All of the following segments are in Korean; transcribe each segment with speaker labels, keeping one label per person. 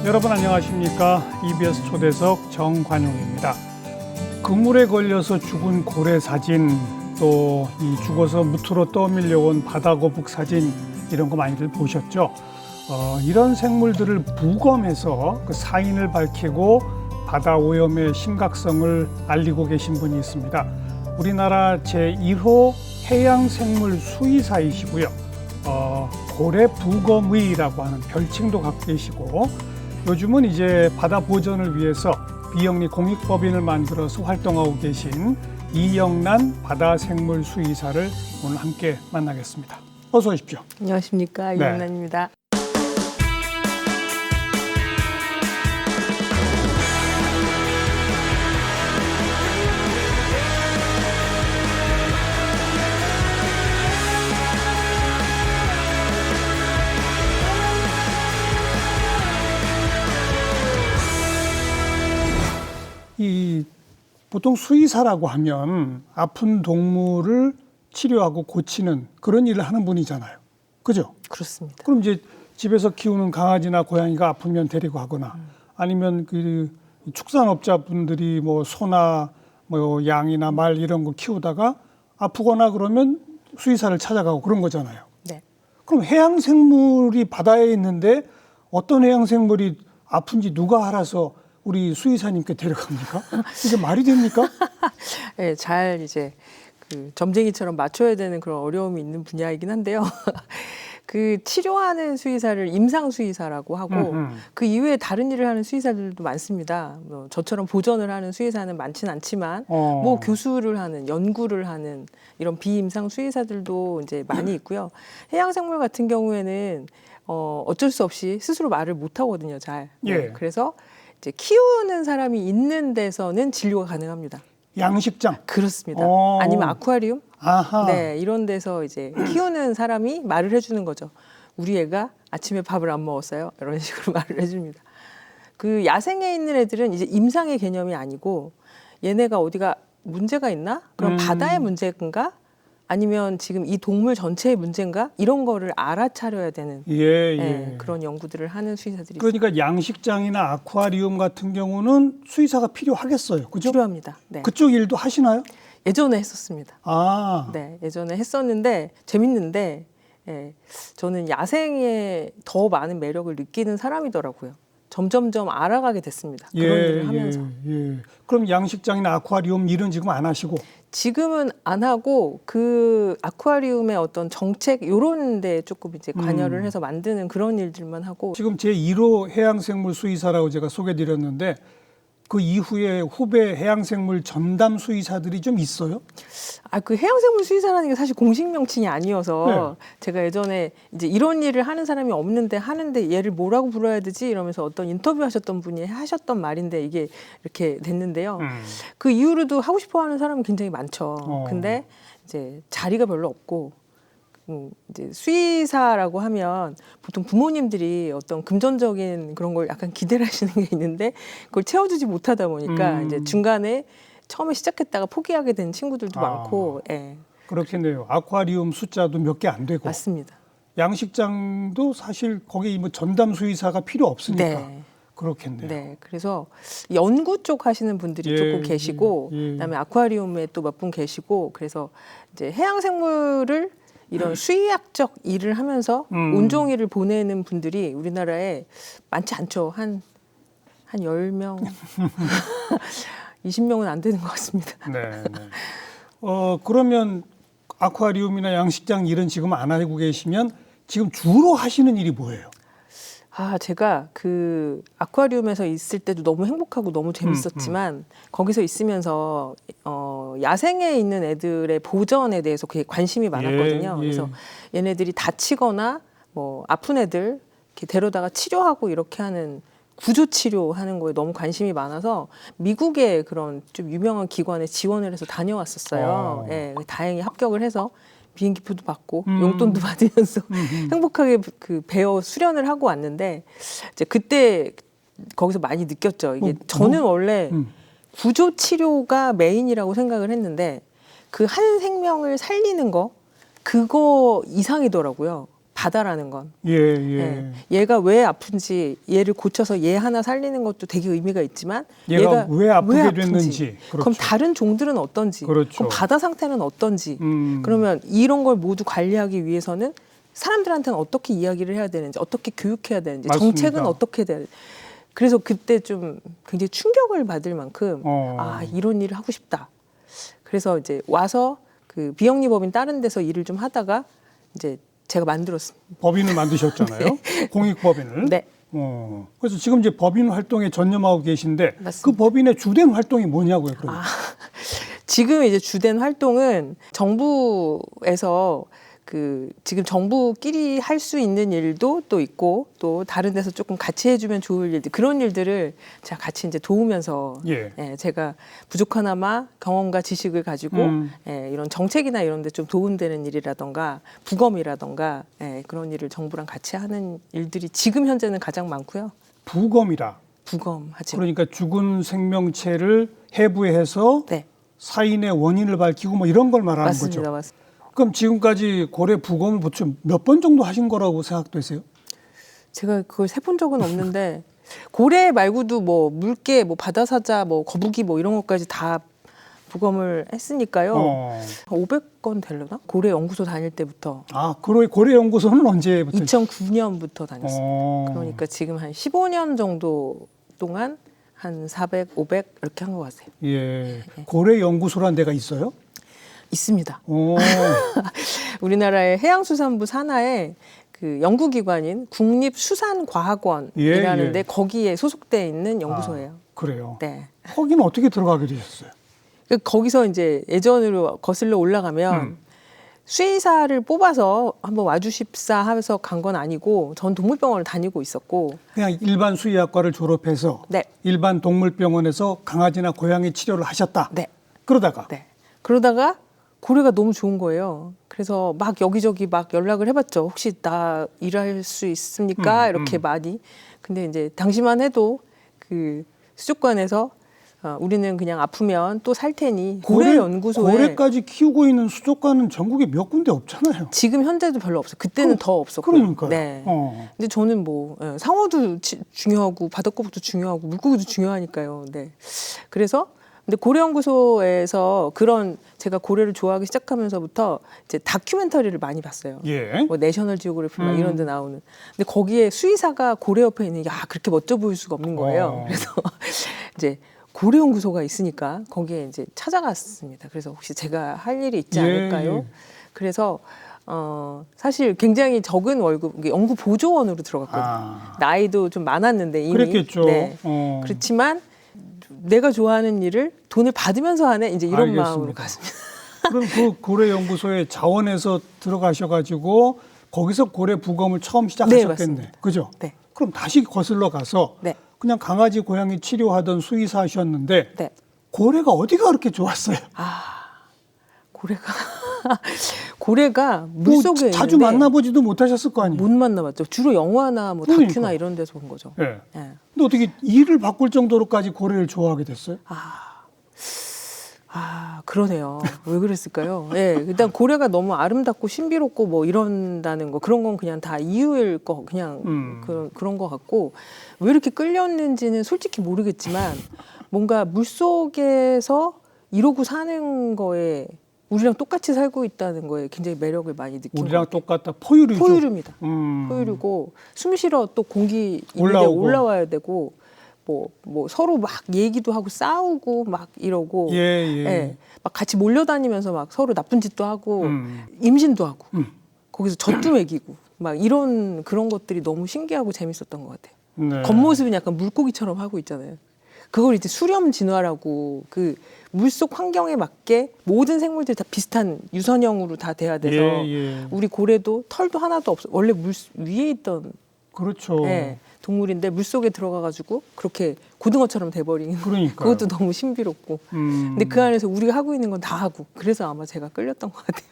Speaker 1: 여러분 안녕하십니까? EBS 초대석 정관용입니다. 그물에 걸려서 죽은 고래 사진, 또 이 죽어서 무트로 떠밀려온 바다거북 사진, 이런 거 많이들 보셨죠? 이런 생물들을 부검해서 그 사인을 밝히고 바다 오염의 심각성을 알리고 계신 분이 있습니다. 우리나라 제1호 해양생물 수의사이시고요. 고래 부검의라고 하는 별칭도 갖고 계시고, 요즘은 이제 바다 보전을 위해서 비영리 공익법인을 만들어서 활동하고 계신 이영란 바다생물 수의사를 오늘 함께 만나겠습니다. 어서 오십시오.
Speaker 2: 안녕하십니까, 이영란입니다.
Speaker 1: 보통 수의사라고 하면 아픈 동물을 치료하고 고치는 그런 일을 하는 분이잖아요. 그죠?
Speaker 2: 그렇습니다.
Speaker 1: 그럼 이제 집에서 키우는 강아지나 고양이가 아프면 데리고 가거나 아니면 그 축산업자분들이 뭐 소나 뭐 양이나 말 이런 거 키우다가 아프거나 그러면 수의사를 찾아가고 그런 거잖아요.
Speaker 2: 네.
Speaker 1: 그럼 해양생물이 바다에 있는데 어떤 해양생물이 아픈지 누가 알아서 우리 수의사님께 데려갑니까? 이게 말이 됩니까?
Speaker 2: 네, 잘 이제 그 점쟁이처럼 맞춰야 되는 그런 어려움이 있는 분야이긴 한데요. 그 치료하는 수의사를 임상 수의사라고 하고 그 이외에 다른 일을 하는 수의사들도 많습니다. 뭐 저처럼 보전을 하는 수의사는 많지는 않지만 뭐 교수를 하는, 연구를 하는 이런 비임상 수의사들도 이제 많이 있고요. 해양생물 같은 경우에는 어쩔 수 없이 스스로 말을 못 하거든요, 잘. 네,
Speaker 1: 예.
Speaker 2: 그래서 이제 키우는 사람이 있는 데서는 진료가 가능합니다.
Speaker 1: 양식장.
Speaker 2: 그렇습니다. 아니면 아쿠아리움?
Speaker 1: 아하.
Speaker 2: 네, 이런 데서 이제 키우는 사람이 말을 해주는 거죠. 우리 애가 아침에 밥을 안 먹었어요. 이런 식으로 말을 해줍니다. 그 야생에 있는 애들은 이제 임상의 개념이 아니고 얘네가 어디가 문제가 있나? 그럼 바다의 문제인가? 아니면 지금 이 동물 전체의 문제인가? 이런 거를 알아차려야 되는 그런 연구들을 하는 수의사들이
Speaker 1: 그러니까 있습니다. 양식장이나 아쿠아리움 같은 경우는 수의사가 필요하겠어요. 그죠?
Speaker 2: 필요합니다. 네.
Speaker 1: 그쪽 일도 하시나요?
Speaker 2: 예전에 했었습니다.
Speaker 1: 아.
Speaker 2: 네, 예전에 했었는데 재밌는데 저는 야생에 더 많은 매력을 느끼는 사람이더라고요. 점점점 알아가게 됐습니다. 그런 일을 하면서.
Speaker 1: 그럼 양식장이나 아쿠아리움 일은 지금 안 하시고?
Speaker 2: 지금은 안 하고 그 아쿠아리움의 어떤 정책 이런 데 조금 이제 관여를 해서 만드는 그런 일들만 하고.
Speaker 1: 지금 제1호 해양생물 수의사라고 제가 소개드렸는데 그 이후에 후배 해양생물 전담 수의사들이 좀 있어요?
Speaker 2: 그 해양생물 수의사라는 게 사실 공식 명칭이 아니어서 제가 예전에 이제 이런 일을 하는 사람이 없는데 하는데 얘를 뭐라고 불러야 되지? 이러면서 어떤 인터뷰 하셨던 분이 하셨던 말인데 이게 이렇게 됐는데요. 그 이후로도 하고 싶어 하는 사람은 굉장히 많죠. 근데 이제 자리가 별로 없고 이제 수의사라고 하면 보통 부모님들이 어떤 금전적인 그런 걸 약간 기대를 하시는 게 있는데 그걸 채워주지 못하다 보니까 이제 중간에 처음에 시작했다가 포기하게 된 친구들도 많고.
Speaker 1: 그렇겠네요. 아쿠아리움 숫자도 몇 개 안 되고.
Speaker 2: 맞습니다.
Speaker 1: 양식장도 사실 거기 뭐 전담 수의사가 필요 없으니까.
Speaker 2: 네.
Speaker 1: 그렇겠네요.
Speaker 2: 네, 그래서 연구 쪽 하시는 분들이 조금 계시고, 그다음에 아쿠아리움에 또 몇 분 계시고, 그래서 이제 해양생물을 이런 수의학적 일을 하면서 온종일을 보내는 분들이 우리나라에 많지 않죠. 한 10명, 20명은 안 되는 것 같습니다.
Speaker 1: 네. 그러면 아쿠아리움이나 양식장 일은 지금 안 하고 계시면 지금 주로 하시는 일이 뭐예요?
Speaker 2: 제가 그 아쿠아리움에서 있을 때도 너무 행복하고 너무 재밌었지만 거기서 있으면서 야생에 있는 애들의 보전에 대해서 그게 관심이 많았거든요. 그래서 얘네들이 다치거나 뭐 아픈 애들 이렇게 데려다가 치료하고 이렇게 하는 구조 치료하는 거에 너무 관심이 많아서 미국의 그런 좀 유명한 기관에 지원을 해서 다녀왔었어요. 다행히 합격을 해서 비행기표도 받고 용돈도 받으면서 행복하게 그 배워 수련을 하고 왔는데 이제 그때 거기서 많이 느꼈죠. 이게 저는 원래 구조 치료가 메인이라고 생각을 했는데 그 한 생명을 살리는 거 그거 이상이더라고요. 바다라는 건.
Speaker 1: 예, 예.
Speaker 2: 얘가 왜 아픈지 얘를 고쳐서 얘 하나 살리는 것도 되게 의미가 있지만
Speaker 1: 얘가 왜 아프게
Speaker 2: 아픈지.
Speaker 1: 됐는지. 그렇죠.
Speaker 2: 그럼 다른 종들은 어떤지.
Speaker 1: 그렇죠.
Speaker 2: 그럼 바다 상태는 어떤지. 그러면 이런 걸 모두 관리하기 위해서는 사람들한테는 어떻게 이야기를 해야 되는지, 어떻게 교육해야 되는지,
Speaker 1: 맞습니다.
Speaker 2: 정책은 어떻게 돼야 되는지. 그래서 그때 좀 굉장히 충격을 받을 만큼 아, 이런 일을 하고 싶다. 그래서 이제 와서 그 비영리법인 다른 데서 일을 좀 하다가 이제 제가 만들었습니다.
Speaker 1: 법인을 만드셨잖아요. 공익법인을.
Speaker 2: 네.
Speaker 1: 그래서 지금 이제 법인 활동에 전념하고 계신데
Speaker 2: 맞습니다.
Speaker 1: 그 법인의 주된 활동이 뭐냐고요, 그러면.
Speaker 2: 지금 이제 주된 활동은 정부에서 그 지금 정부끼리 할 수 있는 일도 또 있고 또 다른 데서 조금 같이 해주면 좋을 일들 그런 일들을 제가 같이 이제 도우면서
Speaker 1: 예.
Speaker 2: 제가 부족하나마 경험과 지식을 가지고 이런 정책이나 이런 데 좀 도움되는 일이라던가 부검이라던가 그런 일을 정부랑 같이 하는 일들이 지금 현재는 가장 많고요.
Speaker 1: 부검이라.
Speaker 2: 부검하죠.
Speaker 1: 그러니까 죽은 생명체를 해부해서
Speaker 2: 네,
Speaker 1: 사인의 원인을 밝히고 뭐 이런 걸 말하는
Speaker 2: 맞습니다,
Speaker 1: 거죠.
Speaker 2: 맞습니다.
Speaker 1: 그럼 지금까지 고래 부검을 몇 번 정도 하신 거라고 생각되세요?
Speaker 2: 제가 그걸 세본 적은 없는데 고래 말고도 뭐 물개, 뭐 바다사자, 뭐 거북이 뭐 이런 것까지 다 부검을 했으니까요. 500건 되려나? 고래 연구소 다닐 때부터.
Speaker 1: 아, 고래 연구소는 언제부터?
Speaker 2: 2009년부터 다녔어요. 그러니까 지금 한 15년 정도 동안 한 400, 500 이렇게 한 것 같아요.
Speaker 1: 예. 고래 연구소란 데가 있어요?
Speaker 2: 있습니다.
Speaker 1: 오.
Speaker 2: 우리나라의 해양수산부 산하에 그 연구기관인 국립수산과학원이라는데 거기에 소속돼 있는 연구소예요.
Speaker 1: 그래요.
Speaker 2: 네.
Speaker 1: 거기는 어떻게 들어가게 되셨어요?
Speaker 2: 거기서 이제 예전으로 거슬러 올라가면 수의사를 뽑아서 한번 와주십사 하면서 간 건 아니고 전 동물병원을 다니고 있었고
Speaker 1: 그냥 일반 수의학과를 졸업해서
Speaker 2: 네.
Speaker 1: 일반 동물병원에서 강아지나 고양이 치료를 하셨다.
Speaker 2: 네.
Speaker 1: 그러다가
Speaker 2: 그러다가 고래가 너무 좋은 거예요. 그래서 막 여기저기 막 연락을 해봤죠. 혹시 나 일할 수 있습니까? 이렇게 많이. 근데 이제 당시만 해도 그 수족관에서 우리는 그냥 아프면 또 살 테니 고래 연구소에
Speaker 1: 고래까지 키우고 있는 수족관은 전국에 몇 군데 없잖아요.
Speaker 2: 지금 현재도 별로 없어요. 그때는 더 없었고.
Speaker 1: 그러니까요.
Speaker 2: 네. 근데 저는 뭐 상어도 중요하고 바닷거북도 중요하고 물고기도 중요하니까요. 네. 그래서 근데 고래연구소에서 그런 제가 고래를 좋아하기 시작하면서부터 이제 다큐멘터리를 많이 봤어요.
Speaker 1: 예.
Speaker 2: 뭐 내셔널 지오그래피 막 이런 데 나오는. 근데 거기에 수의사가 고래 옆에 있는 게 그렇게 멋져 보일 수가 없는 거예요. 그래서 이제 고래연구소가 있으니까 거기에 이제 찾아갔습니다. 그래서 혹시 제가 할 일이 있지 않을까요?
Speaker 1: 예.
Speaker 2: 그래서 사실 굉장히 적은 월급, 연구 보조원으로 들어갔거든요. 나이도 좀 많았는데 이미.
Speaker 1: 그랬겠죠.
Speaker 2: 네. 그렇지만 내가 좋아하는 일을 돈을 받으면서 하네 이제 이런
Speaker 1: 알겠습니다.
Speaker 2: 마음으로 갔습니다.
Speaker 1: 그럼 그 고래 연구소에 자원해서 들어가셔가지고 거기서 고래 부검을 처음 시작하셨겠네.
Speaker 2: 맞습니다.
Speaker 1: 그죠?
Speaker 2: 네.
Speaker 1: 그럼 다시 거슬러 가서
Speaker 2: 네.
Speaker 1: 그냥 강아지 고양이 치료하던 수의사셨는데
Speaker 2: 네.
Speaker 1: 고래가 어디가 그렇게 좋았어요?
Speaker 2: 고래가
Speaker 1: 뭐
Speaker 2: 물속에
Speaker 1: 자주
Speaker 2: 있는데
Speaker 1: 만나보지도 못하셨을 거 아니에요?
Speaker 2: 못 만나봤죠. 주로 영화나 뭐
Speaker 1: 그러니까.
Speaker 2: 다큐나 이런 데서 본 거죠.
Speaker 1: 예.
Speaker 2: 예.
Speaker 1: 근데 어떻게 일을 바꿀 정도로까지 고래를 좋아하게 됐어요?
Speaker 2: 그러네요. 왜 그랬을까요? 예, 일단 고래가 너무 아름답고 신비롭고 뭐 이런다는 거 그런 건 그냥 다 이유일 거 그냥 그런 거 같고 왜 이렇게 끌렸는지는 솔직히 모르겠지만 뭔가 물 속에서 이러고 사는 거에 우리랑 똑같이 살고 있다는 거에 굉장히 매력을 많이 느낀
Speaker 1: 우리랑
Speaker 2: 것 같아요.
Speaker 1: 똑같다. 포유류죠.
Speaker 2: 포유류입니다. 포유류고 숨 쉬러 또 공기 있는데
Speaker 1: 올라오고.
Speaker 2: 올라와야 되고 뭐 서로 막 얘기도 하고 싸우고 막 이러고
Speaker 1: 예.
Speaker 2: 막 같이 몰려다니면서 막 서로 나쁜 짓도 하고 임신도 하고 거기서 젖도 먹이고 막 이런 그런 것들이 너무 신기하고 재밌었던 것 같아요.
Speaker 1: 네.
Speaker 2: 겉모습은 약간 물고기처럼 하고 있잖아요. 그걸 이제 수렴 진화라고 그 물속 환경에 맞게 모든 생물들이 다 비슷한 유선형으로 다 돼야 돼서 우리 고래도 털도 하나도 없어. 원래 물 위에 있던
Speaker 1: 그렇죠.
Speaker 2: 동물인데 물 속에 들어가가지고 그렇게 고등어처럼 돼버린.
Speaker 1: 그러니까요.
Speaker 2: 그것도 너무 신비롭고. 근데 그 안에서 우리가 하고 있는 건 다 하고. 그래서 아마 제가 끌렸던 것 같아요.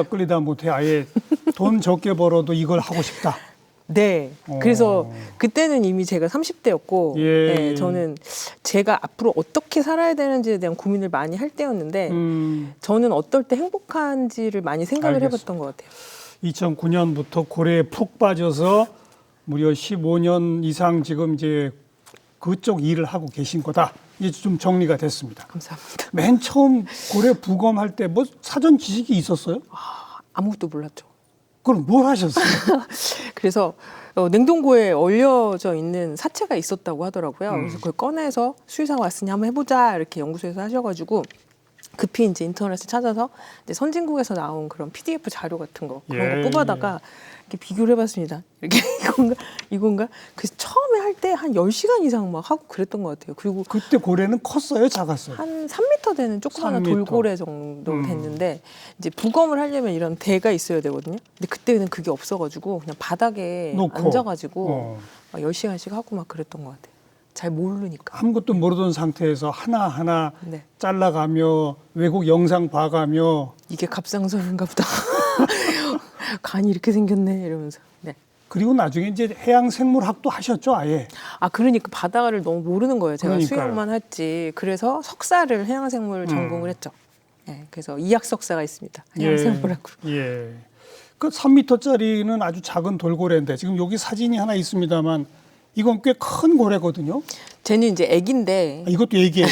Speaker 1: 끌리다 못해 아예 돈 적게 벌어도 이걸 하고 싶다.
Speaker 2: 네. 그래서 그때는 이미 제가 30대였고, 저는 제가 앞으로 어떻게 살아야 되는지에 대한 고민을 많이 할 때였는데, 저는 어떨 때 행복한지를 많이 생각을
Speaker 1: 알겠습니다.
Speaker 2: 해봤던 것 같아요.
Speaker 1: 2009년부터 고래에 푹 빠져서 무려 15년 이상 지금 이제 그쪽 일을 하고 계신 거다. 이제 좀 정리가 됐습니다.
Speaker 2: 감사합니다.
Speaker 1: 맨 처음 고래 부검할 때 뭐 사전 지식이 있었어요?
Speaker 2: 아무것도 몰랐죠.
Speaker 1: 그럼 뭘 하셨어요?
Speaker 2: 그래서 냉동고에 얼려져 있는 사체가 있었다고 하더라고요. 그래서 그걸 꺼내서 수의사가 왔으니 한번 해보자 이렇게 연구소에서 하셔가지고 급히 이제 인터넷에 찾아서 이제 선진국에서 나온 그런 PDF 자료 같은 거 그런 거 뽑아다가 이렇게 비교를 해봤습니다. 이렇게 이건가? 그래서 처음에 할 때 한 10시간 이상 막 하고 그랬던 것 같아요. 그리고
Speaker 1: 그때 고래는 컸어요, 작았어요?
Speaker 2: 한 3m 되는 조그마한
Speaker 1: 3m.
Speaker 2: 돌고래 정도 됐는데 이제 부검을 하려면 이런 대가 있어야 되거든요. 근데 그때는 그게 없어가지고 그냥 바닥에
Speaker 1: 놓고.
Speaker 2: 앉아가지고 막 10시간씩 하고 막 그랬던 것 같아요. 잘 모르니까.
Speaker 1: 아무것도 모르던 상태에서 하나하나
Speaker 2: 네.
Speaker 1: 잘라가며 외국 영상 봐가며
Speaker 2: 이게 갑상선인가 보다. 간이 이렇게 생겼네 이러면서. 네.
Speaker 1: 그리고 나중에 이제 해양생물학도 하셨죠, 아예.
Speaker 2: 아 그러니까 바다를 너무 모르는 거예요. 제가
Speaker 1: 그러니까요.
Speaker 2: 수영만 했지. 그래서 석사를 해양생물 전공을 했죠. 네, 그래서 이학 석사가 있습니다. 해양생물학으로.
Speaker 1: 예. 그 3m짜리는 아주 작은 돌고래인데 지금 여기 사진이 하나 있습니다만 이건 꽤 큰 고래거든요.
Speaker 2: 쟤는 이제 애기인데
Speaker 1: 아, 이것도 얘기예요?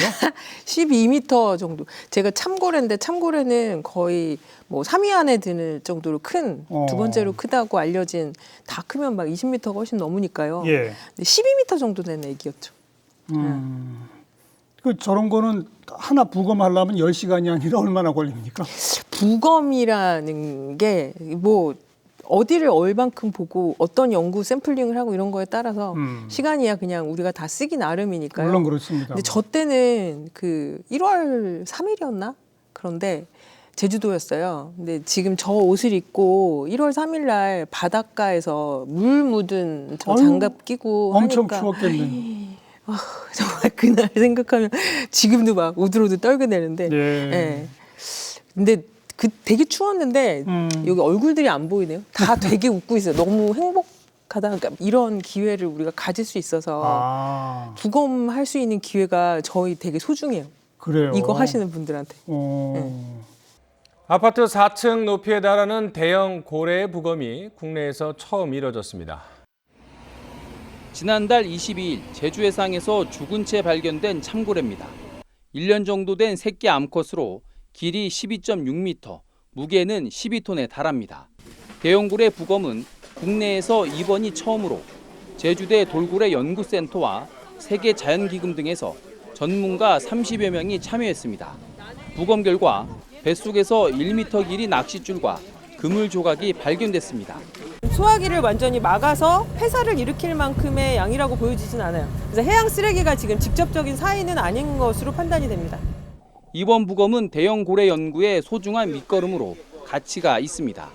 Speaker 2: 12m 정도. 제가 참고래인데 참고래는 거의 뭐 3위 안에 드는 정도로 큰 두 번째로 크다고 알려진 다 크면 막 20m가 훨씬 넘으니까요.
Speaker 1: 예.
Speaker 2: 근데 12m 정도 되는 애기였죠.
Speaker 1: 그 저런 거는 하나 부검하려면 10시간이 아니라 얼마나 걸립니까?
Speaker 2: 부검이라는 게 뭐 어디를 얼만큼 보고 어떤 연구 샘플링을 하고 이런 거에 따라서 시간이야 그냥 우리가 다 쓰기 나름이니까요.
Speaker 1: 물론 그렇습니다.
Speaker 2: 근데 저 때는 그 1월 3일이었나? 그런데 제주도였어요. 근데 지금 저 옷을 입고 1월 3일 날 바닷가에서 물 묻은 저
Speaker 1: 아유,
Speaker 2: 장갑 끼고
Speaker 1: 엄청
Speaker 2: 하니까
Speaker 1: 추웠겠네요.
Speaker 2: 정말 그날 생각하면 지금도 막 우들우들 떨게 되는데.
Speaker 1: 예.
Speaker 2: 예. 근데 그 되게 추웠는데 여기 얼굴들이 안 보이네요. 다 되게 웃고 있어요. 너무 행복하다. 그러니까 이런 기회를 우리가 가질 수 있어서
Speaker 1: 아,
Speaker 2: 부검할 수 있는 기회가 저희 되게 소중해요.
Speaker 1: 그래요.
Speaker 2: 이거 하시는 분들한테.
Speaker 3: 아파트 4층 높이에 달하는 대형 고래 부검이 국내에서 처음 이뤄졌습니다.
Speaker 4: 지난달 22일 제주 해상에서 죽은 채 발견된 참고래입니다. 1년 정도 된 새끼 암컷으로 길이 12.6m, 무게는 12톤에 달합니다. 대형 고래 부검은 국내에서 이번이 처음으로 제주대 돌고래 연구센터와 세계자연기금 등에서 전문가 30여 명이 참여했습니다. 부검 결과 뱃속에서 1m 길이 낚싯줄과 그물 조각이 발견됐습니다.
Speaker 2: 소화기를 완전히 막아서 폐사를 일으킬 만큼의 양이라고 보여지진 않아요. 그래서 해양 쓰레기가 지금 직접적인 사인은 아닌 것으로 판단이 됩니다.
Speaker 4: 이번 부검은 대형 고래 연구의 소중한 밑거름으로 가치가 있습니다.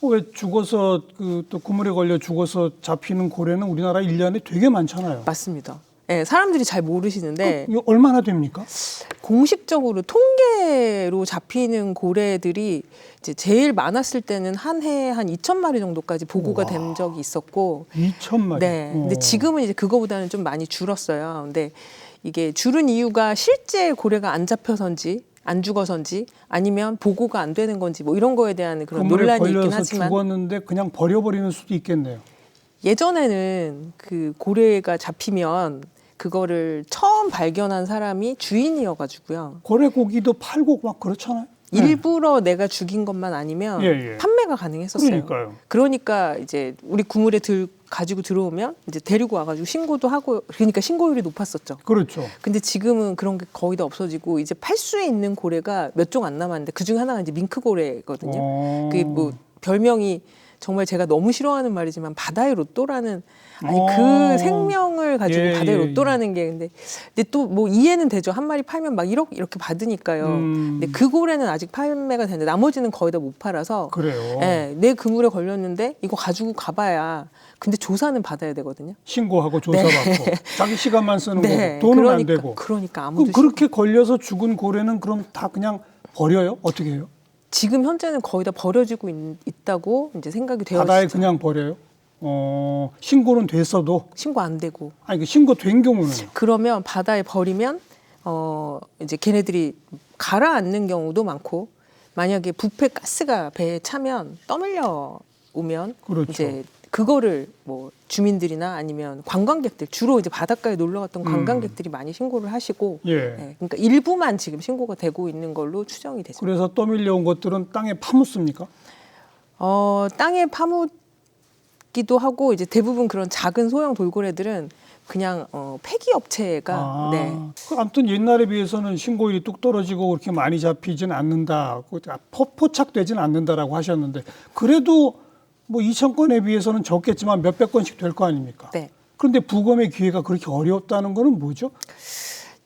Speaker 1: 왜 죽어서 또 그물에 걸려 죽어서 잡히는 고래는 우리나라 1년에 되게 많잖아요.
Speaker 2: 맞습니다. 네, 사람들이 잘 모르시는데
Speaker 1: 이거 얼마나 됩니까?
Speaker 2: 공식적으로 통계로 잡히는 고래들이 이제 제일 많았을 때는 한 해에 한 2,000마리 정도까지 보고가 된 적이 있었고
Speaker 1: 2,000마리.
Speaker 2: 네. 근데 지금은 이제 그거보다는 좀 많이 줄었어요. 근데 이게 줄은 이유가 실제 고래가 안 잡혀서인지 안 죽어서인지 아니면 보고가 안 되는 건지 뭐 이런 거에 대한 그런
Speaker 1: 그물에
Speaker 2: 논란이 있긴
Speaker 1: 걸려서
Speaker 2: 하지만
Speaker 1: 죽었는데 그냥 버려버리는 수도 있겠네요.
Speaker 2: 예전에는 그 고래가 잡히면 그거를 처음 발견한 사람이 주인이어가지고요.
Speaker 1: 고래 고기도 팔고 막 그렇잖아요.
Speaker 2: 일부러 내가 죽인 것만 아니면
Speaker 1: 예, 예.
Speaker 2: 판매가 가능했었어요.
Speaker 1: 그러니까요.
Speaker 2: 그러니까 이제 우리 그물에 가지고 들어오면 이제 데리고 와가지고 신고도 하고 그러니까 신고율이 높았었죠.
Speaker 1: 그렇죠.
Speaker 2: 근데 지금은 그런 게 거의 다 없어지고 이제 팔 수 있는 고래가 몇 종 안 남았는데 그 중에 하나가 이제 밍크고래거든요. 그게 뭐 별명이 정말 제가 너무 싫어하는 말이지만 바다의 로또라는 아니 그 생명을 가지고
Speaker 1: 예,
Speaker 2: 바다의
Speaker 1: 예,
Speaker 2: 로또라는 게 근데 또 뭐 이해는 되죠. 한 마리 팔면 막 1억 이렇게 받으니까요. 근데 그 고래는 아직 판매가 되는데 나머지는 거의 다 못 팔아서
Speaker 1: 그래요.
Speaker 2: 예, 내 그물에 걸렸는데 이거 가지고 가봐야 근데 조사는 받아야 되거든요.
Speaker 1: 신고하고 조사받고 자기 시간만 쓰는 거고 돈은
Speaker 2: 그러니까,
Speaker 1: 안 되고.
Speaker 2: 그러니까 아무도
Speaker 1: 그렇게 걸려서 죽은 고래는 그럼 다 그냥 버려요? 어떻게 해요?
Speaker 2: 지금 현재는 거의 다 버려지고 있다고 이제 생각이 되어
Speaker 1: 바다에
Speaker 2: 있죠.
Speaker 1: 그냥 버려요? 신고는 됐어도
Speaker 2: 신고 안 되고
Speaker 1: 아니 그 신고된 경우는
Speaker 2: 그러면 바다에 버리면 이제 걔네들이 가라앉는 경우도 많고 만약에 부패 가스가 배에 차면 떠밀려 오면
Speaker 1: 그렇죠.
Speaker 2: 이제 그거를 뭐 주민들이나 아니면 관광객들 주로 이제 바닷가에 놀러 갔던 관광객들이 많이 신고를 하시고
Speaker 1: 예.
Speaker 2: 예, 그러니까 일부만 지금 신고가 되고 있는 걸로 추정이 되죠.
Speaker 1: 그래서 떠밀려온 것들은 땅에 파묻습니까?
Speaker 2: 땅에 파묻기도 하고 이제 대부분 그런 작은 소형 돌고래들은 그냥 폐기 업체가 네.
Speaker 1: 아무튼 옛날에 비해서는 신고율이 뚝 떨어지고 그렇게 많이 잡히진 않는다, 포착되진 않는다라고 하셨는데 그래도 뭐 2,000건에 비해서는 적겠지만 몇백 건씩 될 거 아닙니까?
Speaker 2: 네.
Speaker 1: 그런데 부검의 기회가 그렇게 어렵다는 거는 뭐죠?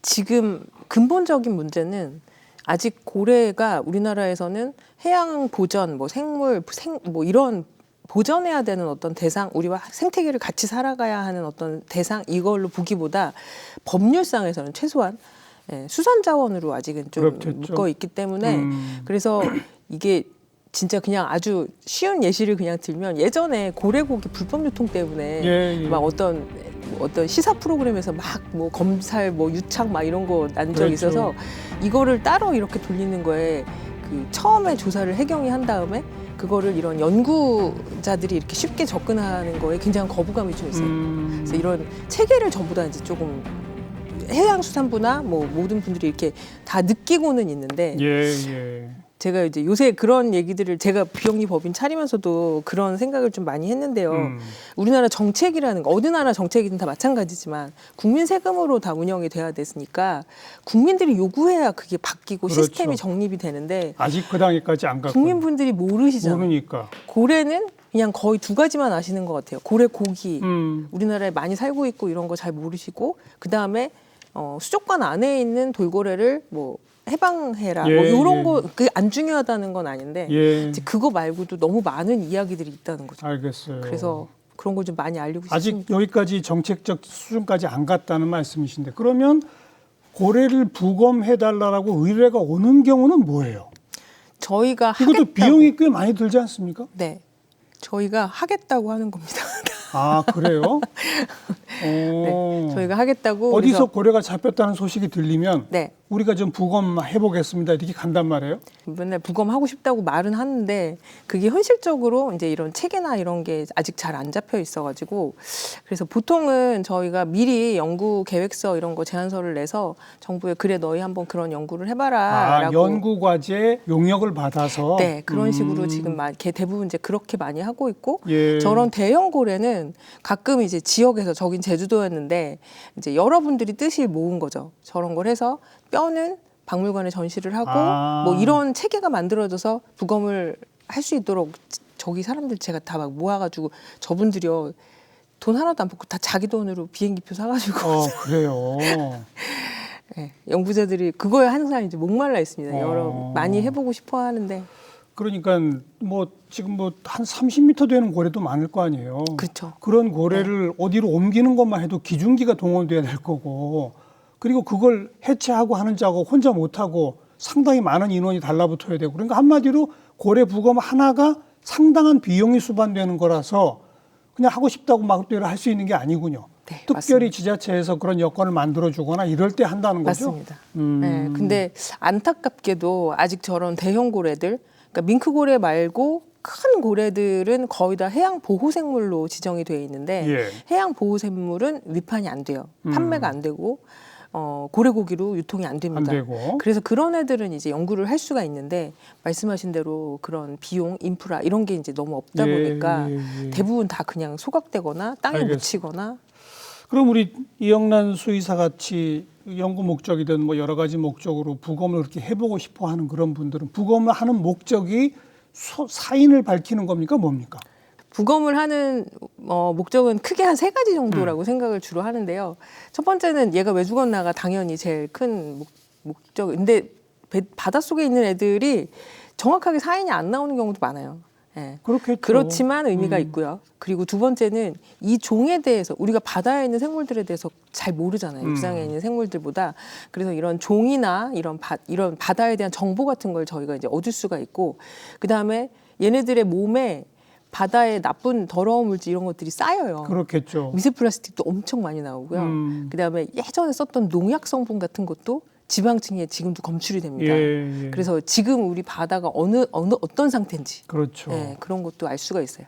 Speaker 2: 지금 근본적인 문제는 아직 고래가 우리나라에서는 해양 보전, 뭐 생물, 뭐 이런 보전해야 되는 어떤 대상, 우리와 생태계를 같이 살아가야 하는 어떤 대상 이걸로 보기보다 법률상에서는 최소한 수산자원으로 아직은 좀
Speaker 1: 그렇겠죠.
Speaker 2: 묶어 있기 때문에 그래서 이게 진짜 그냥 아주 쉬운 예시를 그냥 들면 예전에 고래고기 불법 유통 때문에
Speaker 1: 예.
Speaker 2: 막 어떤 시사 프로그램에서 막 뭐 검살 뭐 유착 막 이런 거 난 적이
Speaker 1: 그렇죠.
Speaker 2: 있어서 이거를 따로 이렇게 돌리는 거에 그 처음에 조사를 해경이 한 다음에 그거를 이런 연구자들이 이렇게 쉽게 접근하는 거에 굉장히 거부감이 좀 있어요. 그래서 이런 체계를 전부 다 이제 조금 해양수산부나 뭐 모든 분들이 이렇게 다 느끼고는 있는데
Speaker 1: 예.
Speaker 2: 제가 이제 요새 그런 얘기들을 제가 비영리 법인 차리면서도 그런 생각을 좀 많이 했는데요. 우리나라 정책이라는 거 어느 나라 정책이든 다 마찬가지지만 국민 세금으로 다 운영이 돼야 됐으니까 국민들이 요구해야 그게 바뀌고
Speaker 1: 그렇죠.
Speaker 2: 시스템이 정립이 되는데
Speaker 1: 아직 그 단계까지 안 갔고
Speaker 2: 국민분들이 모르시잖아요.
Speaker 1: 모르니까.
Speaker 2: 고래는 그냥 거의 두 가지만 아시는 것 같아요. 고래 고기 우리나라에 많이 살고 있고 이런 거 잘 모르시고 그 다음에 수족관 안에 있는 돌고래를 뭐 해방해라 뭐 이런 거 그게 안 중요하다는 건 아닌데 이제 그거 말고도 너무 많은 이야기들이 있다는 거죠.
Speaker 1: 알겠어요.
Speaker 2: 그래서 그런 걸 좀 많이 알리고
Speaker 1: 아직
Speaker 2: 싶습니다.
Speaker 1: 여기까지 정책적 수준까지 안 갔다는 말씀이신데 그러면 고래를 부검해달라고 의뢰가 오는 경우는 뭐예요?
Speaker 2: 저희가
Speaker 1: 이것도
Speaker 2: 하겠다고
Speaker 1: 비용이 꽤 많이 들지 않습니까?
Speaker 2: 네, 저희가 하겠다고 하는 겁니다.
Speaker 1: 아 그래요?
Speaker 2: 네, 저희가 하겠다고
Speaker 1: 어디서
Speaker 2: 그래서
Speaker 1: 고래가 잡혔다는 소식이 들리면
Speaker 2: 네.
Speaker 1: 우리가 좀 부검해보겠습니다 이렇게 간단 말이에요?
Speaker 2: 맨날 부검하고 싶다고 말은 하는데 그게 현실적으로 이제 이런 체계나 이런 게 아직 잘 안 잡혀 있어가지고 그래서 보통은 저희가 미리 연구 계획서 이런 거 제안서를 내서 정부에 그래 너희 한번 그런 연구를 해봐라라고
Speaker 1: 연구 과제 용역을 받아서
Speaker 2: 네 그런 식으로 지금 대부분 이제 그렇게 많이 하고 있고
Speaker 1: 예.
Speaker 2: 저런 대형 고래는 가끔 이제 지역에서 저긴 제주도였는데 이제 여러분들이 뜻을 모은 거죠. 저런 걸 해서 뼈는 박물관에 전시를 하고 뭐 이런 체계가 만들어져서 부검을 할 수 있도록 저기 사람들 제가 다 막 모아가지고 저분들이요 돈 하나도 안 받고 다 자기 돈으로 비행기표 사가지고
Speaker 1: 그래요.
Speaker 2: 네, 연구자들이 그거에 항상 이제 목말라 있습니다. 많이 해보고 싶어 하는데
Speaker 1: 그러니까 뭐 지금 뭐 한 30m 되는 고래도 많을 거 아니에요.
Speaker 2: 그렇죠.
Speaker 1: 그런 고래를 어디로 옮기는 것만 해도 기중기가 동원돼야 될 거고 그리고 그걸 해체하고 하는 자고 혼자 못하고 상당히 많은 인원이 달라붙어야 되고 그러니까 한마디로 고래 부검 하나가 상당한 비용이 수반되는 거라서 그냥 하고 싶다고 막대로 할 수 있는 게 아니군요.
Speaker 2: 네,
Speaker 1: 특별히
Speaker 2: 맞습니다.
Speaker 1: 지자체에서 그런 여건을 만들어주거나 이럴 때 한다는 거죠.
Speaker 2: 맞습니다. 네, 근데 안타깝게도 아직 저런 대형 고래들, 그러니까 밍크고래 말고 큰 고래들은 거의 다 해양 보호생물로 지정이 되어 있는데 해양 보호생물은 위판이 안 돼요. 판매가 안 되고 고래고기로 유통이 안 됩니다.
Speaker 1: 안 되고.
Speaker 2: 그래서 그런 애들은 이제 연구를 할 수가 있는데 말씀하신 대로 그런 비용, 인프라 이런 게 이제 너무 없다 보니까 대부분 다 그냥 소각되거나 땅에 묻히거나.
Speaker 1: 그럼 우리 이영란 수의사 같이 연구 목적이든 뭐 여러 가지 목적으로 부검을 그렇게 해보고 싶어 하는 그런 분들은 부검을 하는 목적이 사인을 밝히는 겁니까? 뭡니까?
Speaker 2: 부검을 하는 목적은 크게 한 3가지 정도라고 생각을 주로 하는데요. 첫 번째는 얘가 왜 죽었나가 당연히 제일 큰 목적. 근데 바닷속에 있는 애들이 정확하게 사인이 안 나오는 경우도 많아요. 네.
Speaker 1: 그렇겠죠.
Speaker 2: 그렇지만 의미가 있고요. 그리고 두 번째는 이 종에 대해서 우리가 바다에 있는 생물들에 대해서 잘 모르잖아요. 육상에 있는 생물들보다. 그래서 이런 종이나 이런 바다에 대한 정보 같은 걸 저희가 이제 얻을 수가 있고 그 다음에 얘네들의 몸에 바다에 나쁜 더러운 물질 이런 것들이 쌓여요.
Speaker 1: 그렇겠죠.
Speaker 2: 미세 플라스틱도 엄청 많이 나오고요. 그다음에 예전에 썼던 농약 성분 같은 것도 지방층에 지금도 검출이 됩니다.
Speaker 1: 예, 예.
Speaker 2: 그래서 지금 우리 바다가 어떤 상태인지
Speaker 1: 그렇죠.
Speaker 2: 예, 그런 것도 알 수가 있어요.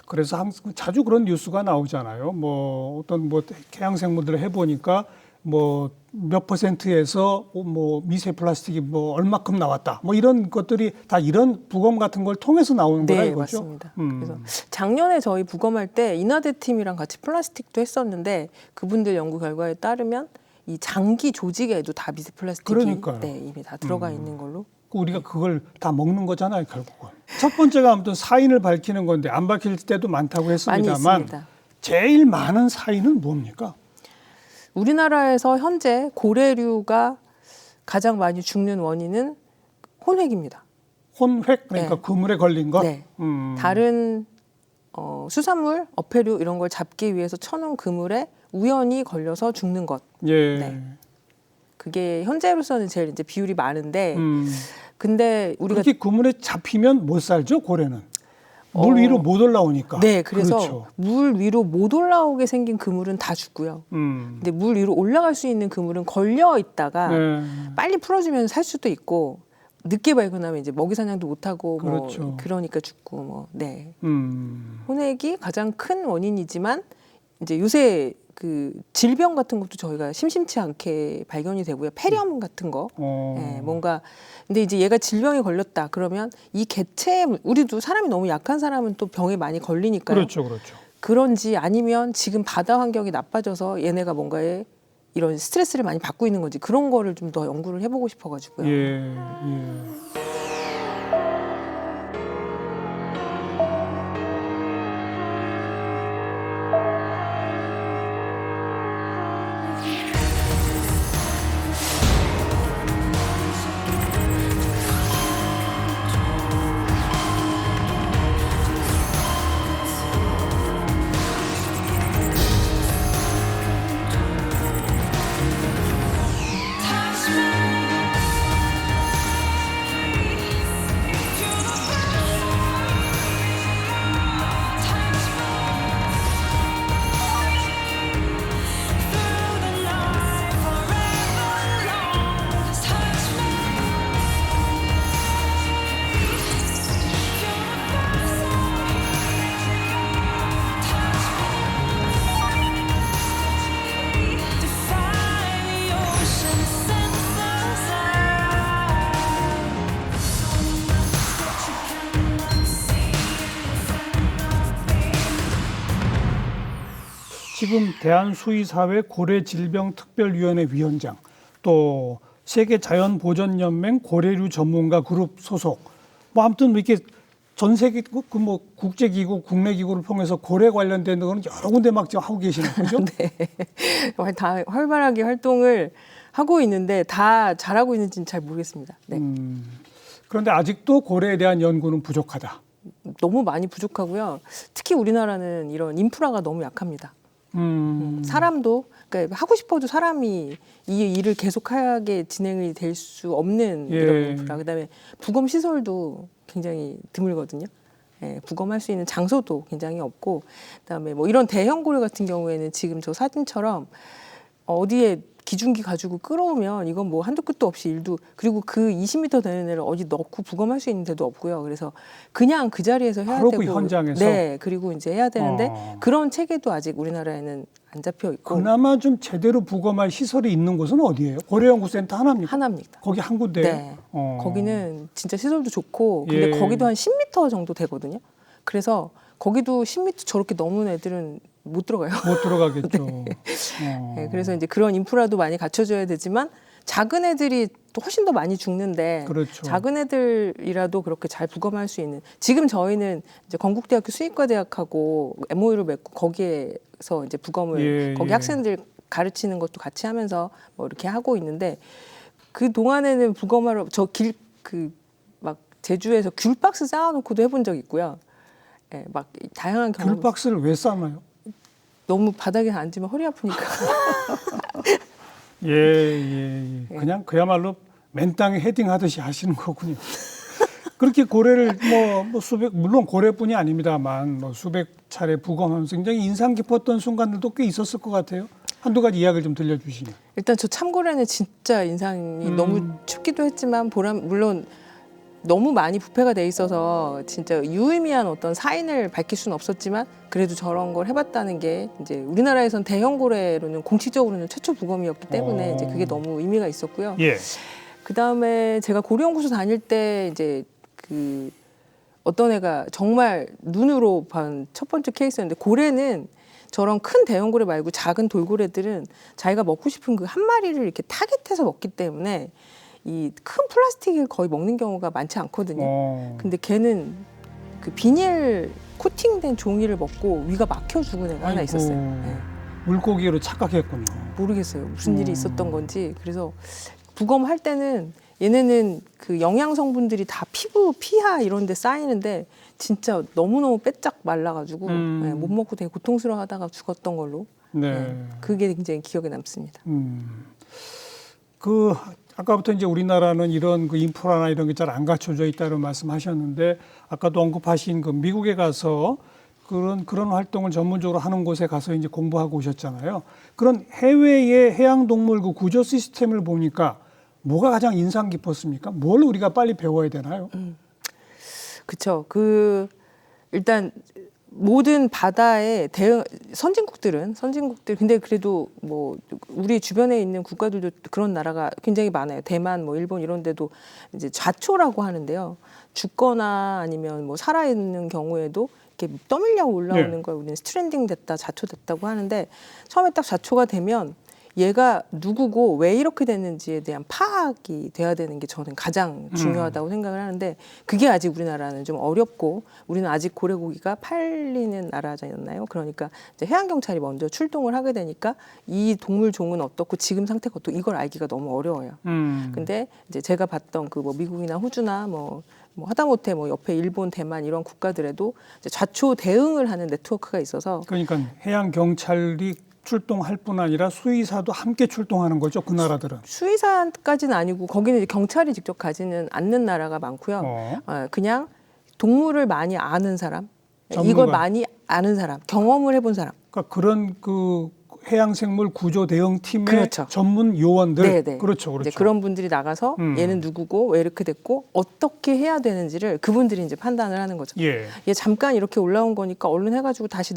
Speaker 1: 그래서 자주 그런 뉴스가 나오잖아요. 뭐 어떤 뭐 해양 생물들을 해보니까 뭐 몇 %에서 뭐 미세 플라스틱이 뭐 얼마큼 나왔다. 뭐 이런 것들이 다 이런 부검 같은 걸 통해서 나오는 거라
Speaker 2: 네,
Speaker 1: 이거죠.
Speaker 2: 맞습니다. 그래서 작년에 저희 부검할 때 인하대 팀이랑 같이 플라스틱도 했었는데 그분들 연구 결과에 따르면 이 장기 조직에도 다 미세 플라스틱이
Speaker 1: 그러니까요.
Speaker 2: 네, 이미 다 들어가 있는 걸로.
Speaker 1: 우리가 그걸 다 먹는 거잖아요, 결국은. 첫 번째가 아무튼 사인을 밝히는 건데 안 밝힐 때도 많다고
Speaker 2: 많이
Speaker 1: 했습니다만
Speaker 2: 있습니다.
Speaker 1: 제일 많은 사인은 뭡니까?
Speaker 2: 우리나라에서 현재 고래류가 가장 많이 죽는 원인은 혼획입니다.
Speaker 1: 혼획, 그러니까
Speaker 2: 네.
Speaker 1: 그물에 걸린 것.
Speaker 2: 네. 다른 수산물, 어패류 이런 걸 잡기 위해서 쳐놓은 그물에 우연히 걸려서 죽는 것.
Speaker 1: 예.
Speaker 2: 네. 그게 현재로서는 제일 이제 비율이 많은데, 근데 우리가
Speaker 1: 그렇게 그물에 잡히면 못 살죠, 고래는. 물 위로 못 올라오니까.
Speaker 2: 네, 그래서
Speaker 1: 그렇죠.
Speaker 2: 물 위로 못 올라오게 생긴 그물은 다 죽고요. 근데 물 위로 올라갈 수 있는 그물은 걸려 있다가
Speaker 1: 네.
Speaker 2: 빨리 풀어주면 살 수도 있고 늦게 발견하면 이제 먹이 사냥도 못 하고
Speaker 1: 그렇죠.
Speaker 2: 뭐 그러니까 죽고 뭐 네. 혼액이 가장 큰 원인이지만 이제 요새 그 질병 같은 것도 저희가 심심치 않게 발견이 되고요. 폐렴 같은 거. 네, 뭔가 근데 이제 얘가 질병에 걸렸다 그러면 이 개체 우리도 사람이 너무 약한 사람은 또 병에 많이 걸리니까요.
Speaker 1: 그렇죠, 그렇죠.
Speaker 2: 그런지 아니면 지금 바다 환경이 나빠져서 얘네가 뭔가에 이런 스트레스를 많이 받고 있는 건지 그런 거를 좀 더 연구를 해보고 싶어가지고요.
Speaker 1: 예, 예. 지금 대한수의사회 고래질병특별위원회 위원장, 또 세계자연보전연맹 고래류 전문가 그룹 소속, 뭐 아무튼 이렇게 전 세계 그 뭐 국제기구, 국내 기구를 통해서 고래 관련된 거는 여러 군데 막 지금 하고 계시는 거죠?
Speaker 2: 네. 다 활발하게 활동을 하고 있는데 다 잘하고 있는지는 잘 모르겠습니다. 네.
Speaker 1: 그런데 아직도 고래에 대한 연구는 부족하다.
Speaker 2: 너무 많이 부족하고요. 특히 우리나라는 이런 인프라가 너무 약합니다. 사람도 그러니까 하고 싶어도 사람이 이 일을 계속하게 진행이 될 수 없는
Speaker 1: 예.
Speaker 2: 이런 인프라. 그다음에 부검 시설도 굉장히 드물거든요. 예, 부검할 수 있는 장소도 굉장히 없고, 그다음에 뭐 이런 대형 고래 같은 경우에는 지금 저 사진처럼 어디에 기중기 가지고 끌어오면 이건 뭐 한도 끝도 없이 일도 그리고 그 20m 되는 애를 어디 넣고 부검할 수 있는 데도 없고요. 그래서 그냥 그 자리에서 해야
Speaker 1: 바로
Speaker 2: 되고,
Speaker 1: 그 현장에서?
Speaker 2: 네, 그리고 이제 해야 되는데 그런 체계도 아직 우리나라에는 안 잡혀 있고
Speaker 1: 그나마 좀 제대로 부검할 시설이 있는 곳은 어디예요? 고래연구센터 하나입니까?
Speaker 2: 하나입니다.
Speaker 1: 거기 한 군데예요?
Speaker 2: 네, 거기는 진짜 시설도 좋고 근데
Speaker 1: 예.
Speaker 2: 거기도 한 10m 정도 되거든요. 그래서 거기도 10m 저렇게 넘은 애들은 못 들어가요.
Speaker 1: 못 들어가겠죠.
Speaker 2: 네, 그래서 이제 그런 인프라도 많이 갖춰줘야 되지만 작은 애들이 또 훨씬 더 많이 죽는데
Speaker 1: 그렇죠.
Speaker 2: 작은 애들이라도 그렇게 잘 부검할 수 있는 지금 저희는 이제 건국대학교 수의과대학하고 MOU를 맺고 거기에서 이제 부검을
Speaker 1: 예,
Speaker 2: 거기
Speaker 1: 예.
Speaker 2: 학생들 가르치는 것도 같이 하면서 뭐 이렇게 하고 있는데 그 동안에는 부검하러 저 길 그 막 제주에서 귤박스 쌓아놓고도 해본 적 있고요. 예, 막 다양한 경험.
Speaker 1: 귤박스를 왜 싸나요?
Speaker 2: 너무 바닥에 앉으면 허리 아프니까.
Speaker 1: 예. 그냥 그야말로 맨 땅에 헤딩하듯이 하시는 거군요. 그렇게 고래를 뭐 수백, 물론 고래뿐이 아닙니다만 뭐 수백 차례 부검하면서 굉장히 인상 깊었던 순간들도 꽤 있었을 것 같아요. 한두 가지 이야기를 좀 들려주시면.
Speaker 2: 일단 저 참고래는 진짜 인상이 너무 춥기도 했지만 물론 너무 많이 부패가 돼 있어서 진짜 유의미한 어떤 사인을 밝힐 수는 없었지만 그래도 저런 걸 해봤다는 게 이제 우리나라에선 대형 고래로는 공식적으로는 최초 부검이었기 때문에 이제 그게 너무 의미가 있었고요.
Speaker 1: 예.
Speaker 2: 그 다음에 제가 고래연구소 다닐 때 이제 그 어떤 애가 정말 눈으로 본 첫 번째 케이스였는데 고래는 저런 큰 대형 고래 말고 작은 돌고래들은 자기가 먹고 싶은 그 한 마리를 이렇게 타겟해서 먹기 때문에 이 큰 플라스틱을 거의 먹는 경우가 많지 않거든요. 근데 걔는 그 비닐 코팅된 종이를 먹고 위가 막혀 죽은 애가 하나 있었어요. 네.
Speaker 1: 물고기로 착각했군요.
Speaker 2: 모르겠어요. 무슨 일이 있었던 건지. 그래서 부검할 때는 얘네는 그 영양 성분들이 다 피부, 피하 이런 데 쌓이는데 진짜 너무너무 빼짝 말라가지고 네, 못 먹고 되게 고통스러워하다가 죽었던 걸로.
Speaker 1: 네.
Speaker 2: 네, 그게 굉장히 기억에 남습니다.
Speaker 1: 그 아까부터 이제 우리나라는 이런 그 인프라나 이런 게 잘 안 갖춰져 있다는 말씀하셨는데 아까도 언급하신 그 미국에 가서 그런 활동을 전문적으로 하는 곳에 가서 이제 공부하고 오셨잖아요. 그런 해외의 해양 동물 그 구조 시스템을 보니까 뭐가 가장 인상 깊었습니까? 뭘 우리가 빨리 배워야 되나요?
Speaker 2: 그렇죠. 그 일단 모든 바다의 선진국들 근데 그래도 뭐 우리 주변에 있는 국가들도 그런 나라가 굉장히 많아요. 대만 뭐 일본 이런 데도 이제 좌초라고 하는데요. 죽거나 아니면 뭐 살아있는 경우에도 이렇게 떠밀려 올라오는
Speaker 1: 네.
Speaker 2: 걸 우리는 스트랜딩 됐다, 좌초됐다고 하는데 처음에 딱 좌초가 되면 얘가 누구고 왜 이렇게 됐는지에 대한 파악이 돼야 되는 게 저는 가장 중요하다고 생각을 하는데 그게 아직 우리나라는 좀 어렵고 우리는 아직 고래고기가 팔리는 나라잖아요. 그러니까 이제 해양경찰이 먼저 출동을 하게 되니까 이 동물 종은 어떻고 지금 상태가 어떻고 이걸 알기가 너무 어려워요. 근데 이제 제가 봤던 그 뭐 미국이나 호주나 뭐 하다못해 뭐 옆에 일본, 대만 이런 국가들에도 이제 좌초 대응을 하는 네트워크가 있어서
Speaker 1: 그러니까 해양 경찰이 출동할 뿐 아니라 수의사도 함께 출동하는 거죠. 그 나라들은.
Speaker 2: 수의사까지는 아니고 거기는 이제 경찰이 직접 가지는 않는 나라가 많고요. 그냥 동물을 많이 아는 사람,
Speaker 1: 전문가.
Speaker 2: 이걸 많이 아는 사람, 경험을 해본 사람.
Speaker 1: 그러니까 그런 그 해양생물 구조 대응 팀의
Speaker 2: 그렇죠.
Speaker 1: 전문 요원들.
Speaker 2: 네네.
Speaker 1: 그렇죠, 그렇죠.
Speaker 2: 이제 그런 분들이 나가서 얘는 누구고 왜 이렇게 됐고 어떻게 해야 되는지를 그분들이 이제 판단을 하는 거죠.
Speaker 1: 예.
Speaker 2: 얘 잠깐 이렇게 올라온 거니까 얼른 해가지고 다시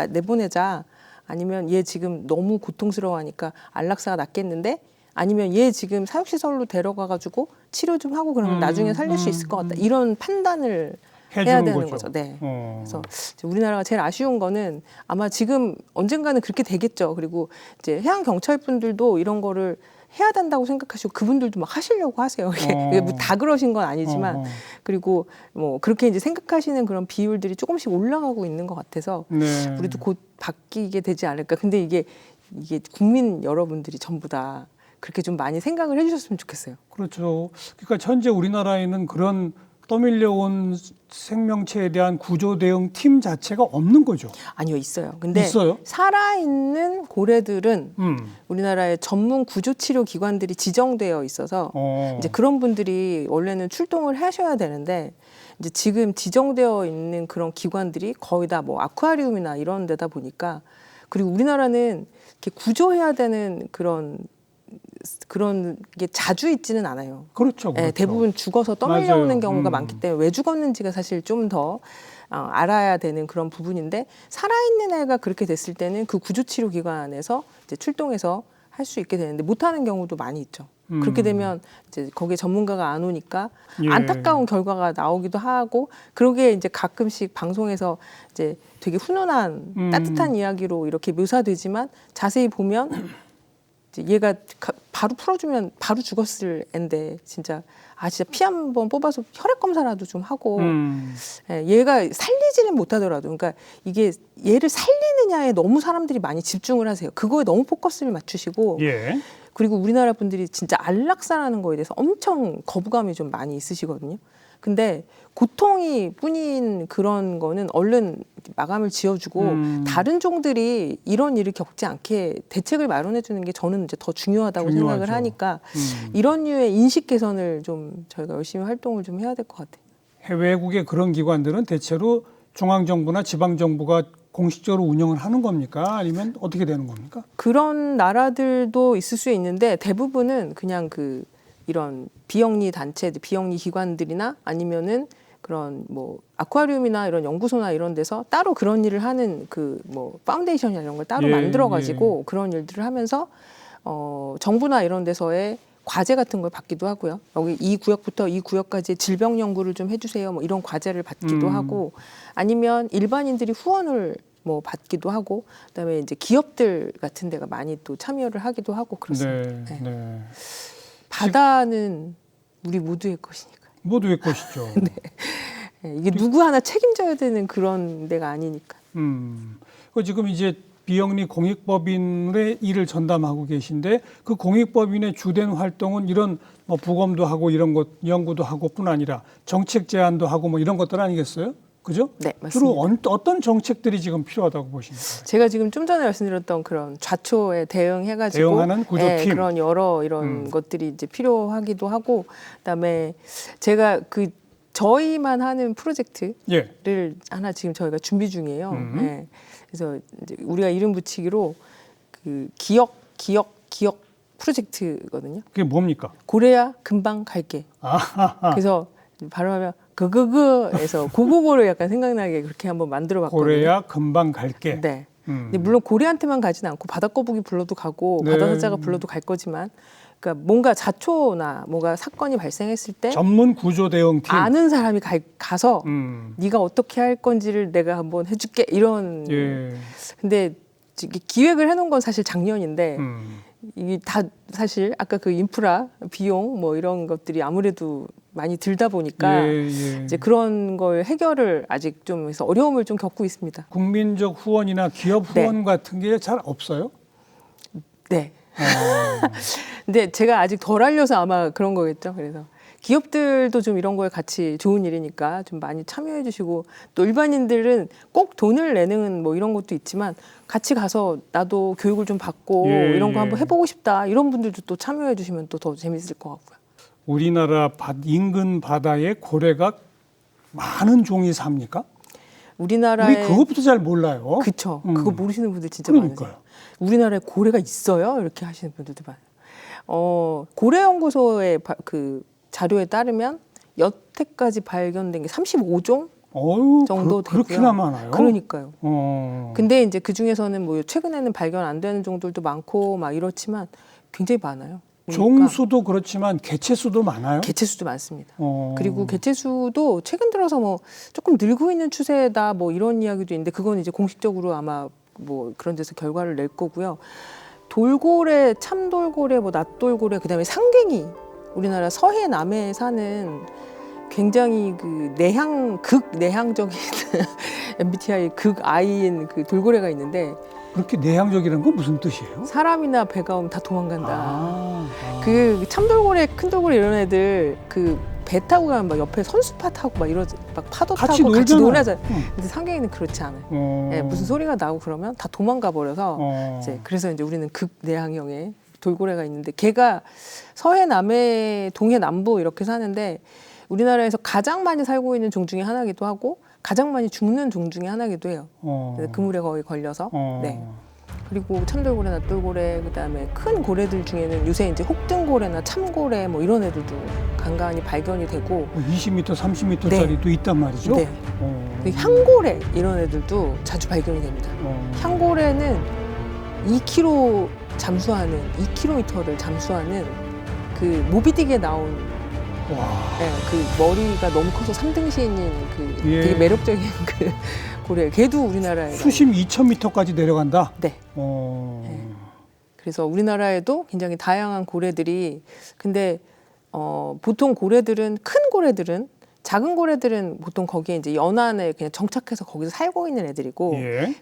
Speaker 2: 내보내자. 아니면 얘 지금 너무 고통스러워하니까 안락사가 낫겠는데 아니면 얘 지금 사육시설로 데려가가지고 치료 좀 하고 그러면 나중에 살릴 수 있을 것 같다. 이런 판단을 해야 되는 거죠. 네. 그래서 이제 우리나라가 제일 아쉬운 거는 아마 지금 언젠가는 그렇게 되겠죠. 그리고 이제 해양 경찰 분들도 이런 거를 해야 된다고 생각하시고 그분들도 막 하시려고 하세요. 이게 뭐 다 그러신 건 아니지만 그리고 뭐 그렇게 이제 생각하시는 그런 비율들이 조금씩 올라가고 있는 것 같아서
Speaker 1: 네.
Speaker 2: 우리도 곧 바뀌게 되지 않을까. 근데 이게 국민 여러분들이 전부 다 그렇게 좀 많이 생각을 해주셨으면 좋겠어요.
Speaker 1: 그렇죠. 그러니까 현재 우리나라에는 그런 떠밀려온 생명체에 대한 구조 대응 팀 자체가 없는 거죠.
Speaker 2: 아니요, 있어요. 근데
Speaker 1: 있어요?
Speaker 2: 살아있는 고래들은 우리나라의 전문 구조치료 기관들이 지정되어 있어서 이제 그런 분들이 원래는 출동을 하셔야 되는데 이제 지금 지정되어 있는 그런 기관들이 거의 다 뭐 아쿠아리움이나 이런 데다 보니까 그리고 우리나라는 이렇게 구조해야 되는 그런 게 자주 있지는 않아요.
Speaker 1: 그렇죠.
Speaker 2: 네, 대부분 죽어서 떠밀려오는
Speaker 1: 맞아요.
Speaker 2: 경우가 많기 때문에 왜 죽었는지가 사실 좀 더 알아야 되는 그런 부분인데 살아있는 애가 그렇게 됐을 때는 그 구조치료기관에서 이제 출동해서 할 수 있게 되는데 못하는 경우도 많이 있죠. 그렇게 되면 이제 거기에 전문가가 안 오니까
Speaker 1: 예.
Speaker 2: 안타까운 결과가 나오기도 하고 그러게 이제 가끔씩 방송에서 이제 되게 훈훈한 따뜻한 이야기로 이렇게 묘사되지만 자세히 보면 얘가 바로 풀어주면 바로 죽었을 앤데 진짜 피 한 번 뽑아서 혈액 검사라도 좀 하고 얘가 살리지는 못하더라도 그러니까 이게 얘를 살리느냐에 너무 사람들이 많이 집중을 하세요. 그거에 너무 포커스를 맞추시고
Speaker 1: 예.
Speaker 2: 그리고 우리나라 분들이 진짜 안락사라는 거에 대해서 엄청 거부감이 좀 많이 있으시거든요. 근데 고통이 뿐인 그런 거는 얼른 마감을 지어주고 다른 종들이 이런 일을 겪지 않게 대책을 마련해 주는 게 저는 이제 더 중요하다고
Speaker 1: 중요하죠.
Speaker 2: 생각을 하니까 이런 류의 인식 개선을 좀 저희가 열심히 활동을 좀 해야 될 것 같아요.
Speaker 1: 외국의 그런 기관들은 대체로 중앙정부나 지방정부가 공식적으로 운영을 하는 겁니까? 아니면 어떻게 되는 겁니까?
Speaker 2: 그런 나라들도 있을 수 있는데 대부분은 그냥 이런 비영리 단체, 비영리 기관들이나 아니면은 그런 뭐 아쿠아리움이나 이런 연구소나 이런 데서 따로 그런 일을 하는 파운데이션이나 이런 걸 따로 만들어 가지고 그런 일들을 하면서 정부나 이런 데서의 과제 같은 걸 받기도 하고요. 여기 이 구역부터 이 구역까지 질병 연구를 좀 해주세요. 뭐 이런 과제를 받기도 하고, 아니면 일반인들이 후원을 뭐 받기도 하고, 그다음에 이제 기업들 같은 데가 많이 또 참여를 하기도 하고 그렇습니다. 네. 바다는 우리 모두의 것이니까.
Speaker 1: 모두의 것이죠.
Speaker 2: 네, 이게 누구 하나 책임져야 되는 그런 데가 아니니까.
Speaker 1: 지금 이제 비영리 공익법인의 일을 전담하고 계신데 그 공익법인의 주된 활동은 이런 뭐 부검도 하고 이런 것 연구도 하고뿐 아니라 정책 제안도 하고 뭐 이런 것들 아니겠어요? 그죠?
Speaker 2: 네, 맞습니다.
Speaker 1: 주로 어떤 정책들이 지금 필요하다고 보십니까?
Speaker 2: 제가 지금 좀 전에 말씀드렸던 그런 좌초에 대응해가지고
Speaker 1: 대응하는 구조팀,
Speaker 2: 그런 여러 이런 것들이 이제 필요하기도 하고, 그다음에 제가 저희만 하는 프로젝트를 하나 지금 저희가 준비 중이에요. 네. 그래서 이제 우리가 이름 붙이기로 기억 프로젝트거든요.
Speaker 1: 그게 뭡니까?
Speaker 2: 고래야 금방 갈게. 그래서 발음하면 그에서 고고고를 약간 생각나게 그렇게 한번 만들어봤거든요.
Speaker 1: 고래야 금방 갈게.
Speaker 2: 네. 근데 물론 고래한테만 가지는 않고 바다거북이 불러도 가고 바다사자가 불러도 갈 거지만, 그러니까 뭔가 자초나 뭔가 사건이 발생했을 때
Speaker 1: 전문 구조 대응팀
Speaker 2: 아는 사람이 가서 네가 어떻게 할 건지를 내가 한번 해줄게 이런. 근데 기획을 해놓은 건 사실 작년인데 이게 다 사실 아까 그 인프라 비용 뭐 이런 것들이 아무래도 많이 들다 보니까 이제 그런 걸 해결을 아직 좀 해서 어려움을 좀 겪고 있습니다.
Speaker 1: 국민적 후원이나 기업 후원 같은 게 잘 없어요?
Speaker 2: 네. 근데 제가 아직 덜 알려서 아마 그런 거겠죠. 그래서 기업들도 좀 이런 거에 같이 좋은 일이니까 좀 많이 참여해 주시고, 또 일반인들은 꼭 돈을 내는 뭐 이런 것도 있지만 같이 가서 나도 교육을 좀 받고 이런 거 한번 해보고 싶다 이런 분들도 또 참여해 주시면 또 더 재밌을 것 같고요.
Speaker 1: 우리나라 인근 바다에 고래가 많은 종이 삽니까?
Speaker 2: 우리나라에
Speaker 1: 우리 그것부터 잘 몰라요.
Speaker 2: 그쵸. 그거 모르시는 분들 진짜
Speaker 1: 그러니까요.
Speaker 2: 많으세요. 우리나라에 고래가 있어요? 이렇게 하시는 분들도 많아요. 고래연구소의 그 자료에 따르면 여태까지 발견된 게 35종 정도 되고요.
Speaker 1: 그렇게나 많아요?
Speaker 2: 그러니까요. 근데 이제 그 중에서는 뭐 최근에는 발견 안 되는 종들도 많고 막 이렇지만 굉장히 많아요.
Speaker 1: 종수도 그렇지만 개체수도 많아요?
Speaker 2: 개체수도 많습니다. 그리고 개체수도 최근 들어서 뭐 조금 늘고 있는 추세다 뭐 이런 이야기도 있는데, 그건 이제 공식적으로 아마 뭐 그런 데서 결과를 낼 거고요. 돌고래, 참돌고래, 뭐 낫돌고래, 그다음에 상갱이, 우리나라 서해 남해에 사는 굉장히 극내향적인 MBTI 극I인 그 돌고래가 있는데,
Speaker 1: 그렇게 내향적이라는 건 무슨 뜻이에요?
Speaker 2: 사람이나 배가 오면 다 도망간다. 그 참돌고래, 큰 돌고래 이런 애들 배 타고 가면 막 옆에 선수파 타고 막 파도
Speaker 1: 같이
Speaker 2: 타고 같이 놀잖아요.
Speaker 1: 응.
Speaker 2: 근데 상갱이는 그렇지 않아요. 네, 무슨 소리가 나고 그러면 다 도망가 버려서 그래서 이제 우리는 극내향형의 돌고래가 있는데, 걔가 서해 남해 동해 남부 이렇게 사는데 우리나라에서 가장 많이 살고 있는 종 중에 하나이기도 하고 가장 많이 죽는 종 중에 하나이기도 해요. 그물에 거의 걸려서. 네. 그리고 참돌고래, 낫돌고래, 그다음에 큰 고래들 중에는 요새 이제 혹등고래나 참고래 뭐 이런 애들도 간간히 발견이 되고
Speaker 1: 20m, 30m짜리도 있단 말이죠?
Speaker 2: 네. 향고래 이런 애들도 자주 발견이 됩니다. 향고래는 2km를 잠수하는 그 모비딕에 나온 그 머리가 너무 커서 3등신인 되게 매력적인 그 고래. 걔도 우리나라에
Speaker 1: 수심 2,000m까지 내려간다?
Speaker 2: 네. 네. 그래서 우리나라에도 굉장히 다양한 고래들이, 근데 보통 고래들은, 큰 고래들은, 작은 고래들은 보통 거기에 이제 연안에 그냥 정착해서 거기서 살고 있는 애들이고,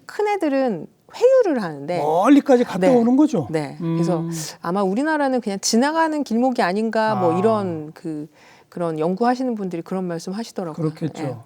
Speaker 2: 큰 애들은 회유를 하는데
Speaker 1: 멀리까지 갔다 오는 거죠.
Speaker 2: 네. 그래서 아마 우리나라는 그냥 지나가는 길목이 아닌가 뭐 이런 그런 연구하시는 분들이 그런 말씀 하시더라고요.
Speaker 1: 그렇겠죠.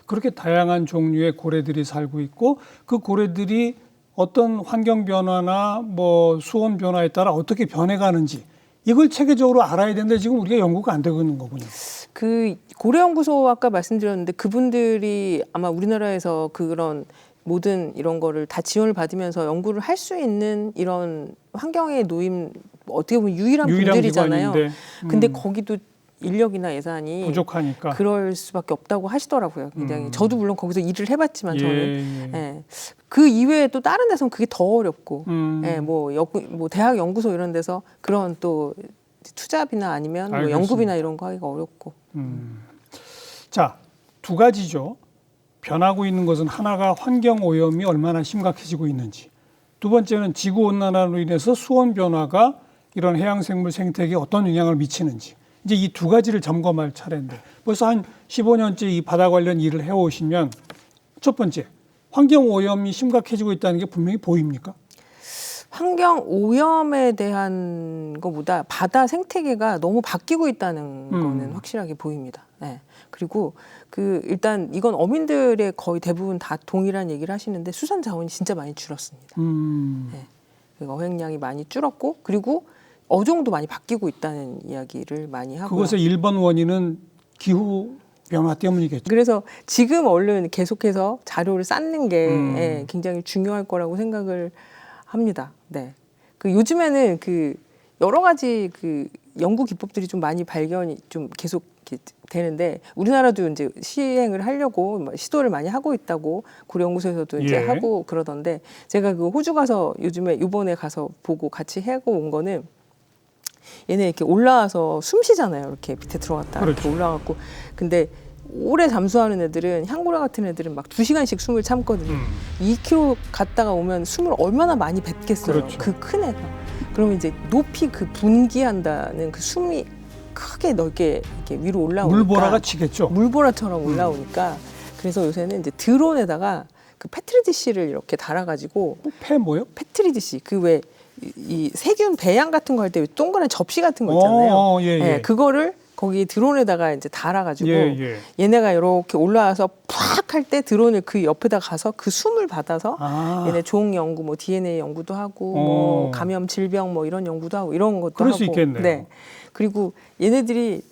Speaker 1: 그렇게 다양한 종류의 고래들이 살고 있고, 그 고래들이 어떤 환경 변화나 뭐 수온 변화에 따라 어떻게 변해가는지, 이걸 체계적으로 알아야 되는데 지금 우리가 연구가 안 되고 있는 거군요.
Speaker 2: 그 고려연구소 아까 말씀드렸는데 그분들이 아마 우리나라에서 그런 모든 이런 거를 다 지원을 받으면서 연구를 할 수 있는 이런 환경에 놓인 어떻게 보면 유일한 분들이잖아요.
Speaker 1: 기관인데,
Speaker 2: 근데 거기도 인력이나 예산이
Speaker 1: 부족하니까.
Speaker 2: 그럴 수밖에 없다고 하시더라고요. 굉장히 저도 물론 거기서 일을 해봤지만 저는
Speaker 1: 예.
Speaker 2: 예. 그 이외에 또 다른 데서는 그게 더 어렵고 예, 뭐 대학 연구소 이런 데서 그런 또 투잡이나 아니면 뭐
Speaker 1: 알겠습니다.
Speaker 2: 연구비나 이런 거 하기가 어렵고
Speaker 1: 자, 두 가지죠. 변하고 있는 것은 하나가 환경 오염이 얼마나 심각해지고 있는지. 두 번째는 지구 온난화로 인해서 수온 변화가 이런 해양 생물 생태계에 어떤 영향을 미치는지. 이제 이 두 가지를 점검할 차례인데 벌써 한 15년째 이 바다 관련 일을 해오시면 첫 번째, 환경 오염이 심각해지고 있다는 게 분명히 보입니까?
Speaker 2: 환경 오염에 대한 것보다 바다 생태계가 너무 바뀌고 있다는 거는 확실하게 보입니다. 네. 그리고 그 일단 이건 어민들의 거의 대부분 다 동일한 얘기를 하시는데 수산 자원이 진짜 많이 줄었습니다. 네. 그 어획량이 많이 줄었고 그리고 어종도 많이 바뀌고 있다는 이야기를 많이 하고요.
Speaker 1: 그것의 1번 원인은 기후 변화 때문이겠죠.
Speaker 2: 그래서 지금 얼른 계속해서 자료를 쌓는 게 예, 굉장히 중요할 거라고 생각을 합니다. 네. 그 요즘에는 그 여러 가지 그 연구 기법들이 좀 많이 발견이 좀 계속 이렇게 되는데 우리나라도 이제 시행을 하려고 시도를 많이 하고 있다고 고려연구소에서도 이제
Speaker 1: 예.
Speaker 2: 하고 그러던데 제가 그 호주 가서 요번에 가서 보고 같이 하고 온 거는 얘네 이렇게 올라와서 숨 쉬잖아요. 이렇게 밑에 들어갔다
Speaker 1: 그렇죠.
Speaker 2: 이렇게 올라갔고 근데 오래 잠수하는 애들은 향고래 같은 애들은 막 2시간씩 숨을 참거든요. 2km 갔다가 오면 숨을 얼마나 많이 뱉겠어요.
Speaker 1: 그렇죠.
Speaker 2: 그 큰 애가. 그러면 이제 높이 그 분기한다는 그 숨이 크게 넓게 이렇게 위로 올라오니까
Speaker 1: 물보라가 치겠죠.
Speaker 2: 물보라처럼 올라오니까 그래서 요새는 이제 드론에다가 그 페트리디시를 이렇게 달아가지고
Speaker 1: 폐 뭐요?
Speaker 2: 페트리디시 그 왜 이 세균 배양 같은 거 할 때 동그란 접시 같은 거 있잖아요.
Speaker 1: 예, 예.
Speaker 2: 그거를 거기 드론에다가 이제 달아가지고
Speaker 1: 예.
Speaker 2: 얘네가 이렇게 올라와서 팍 할 때 드론을 그 옆에다 가서 그 숨을 받아서 얘네 종 연구, 뭐 DNA 연구도 하고, 뭐 감염 질병 뭐 이런 연구도 하고 이런 것도
Speaker 1: 그럴
Speaker 2: 하고.
Speaker 1: 수 있겠네요.
Speaker 2: 네. 그리고 얘네들이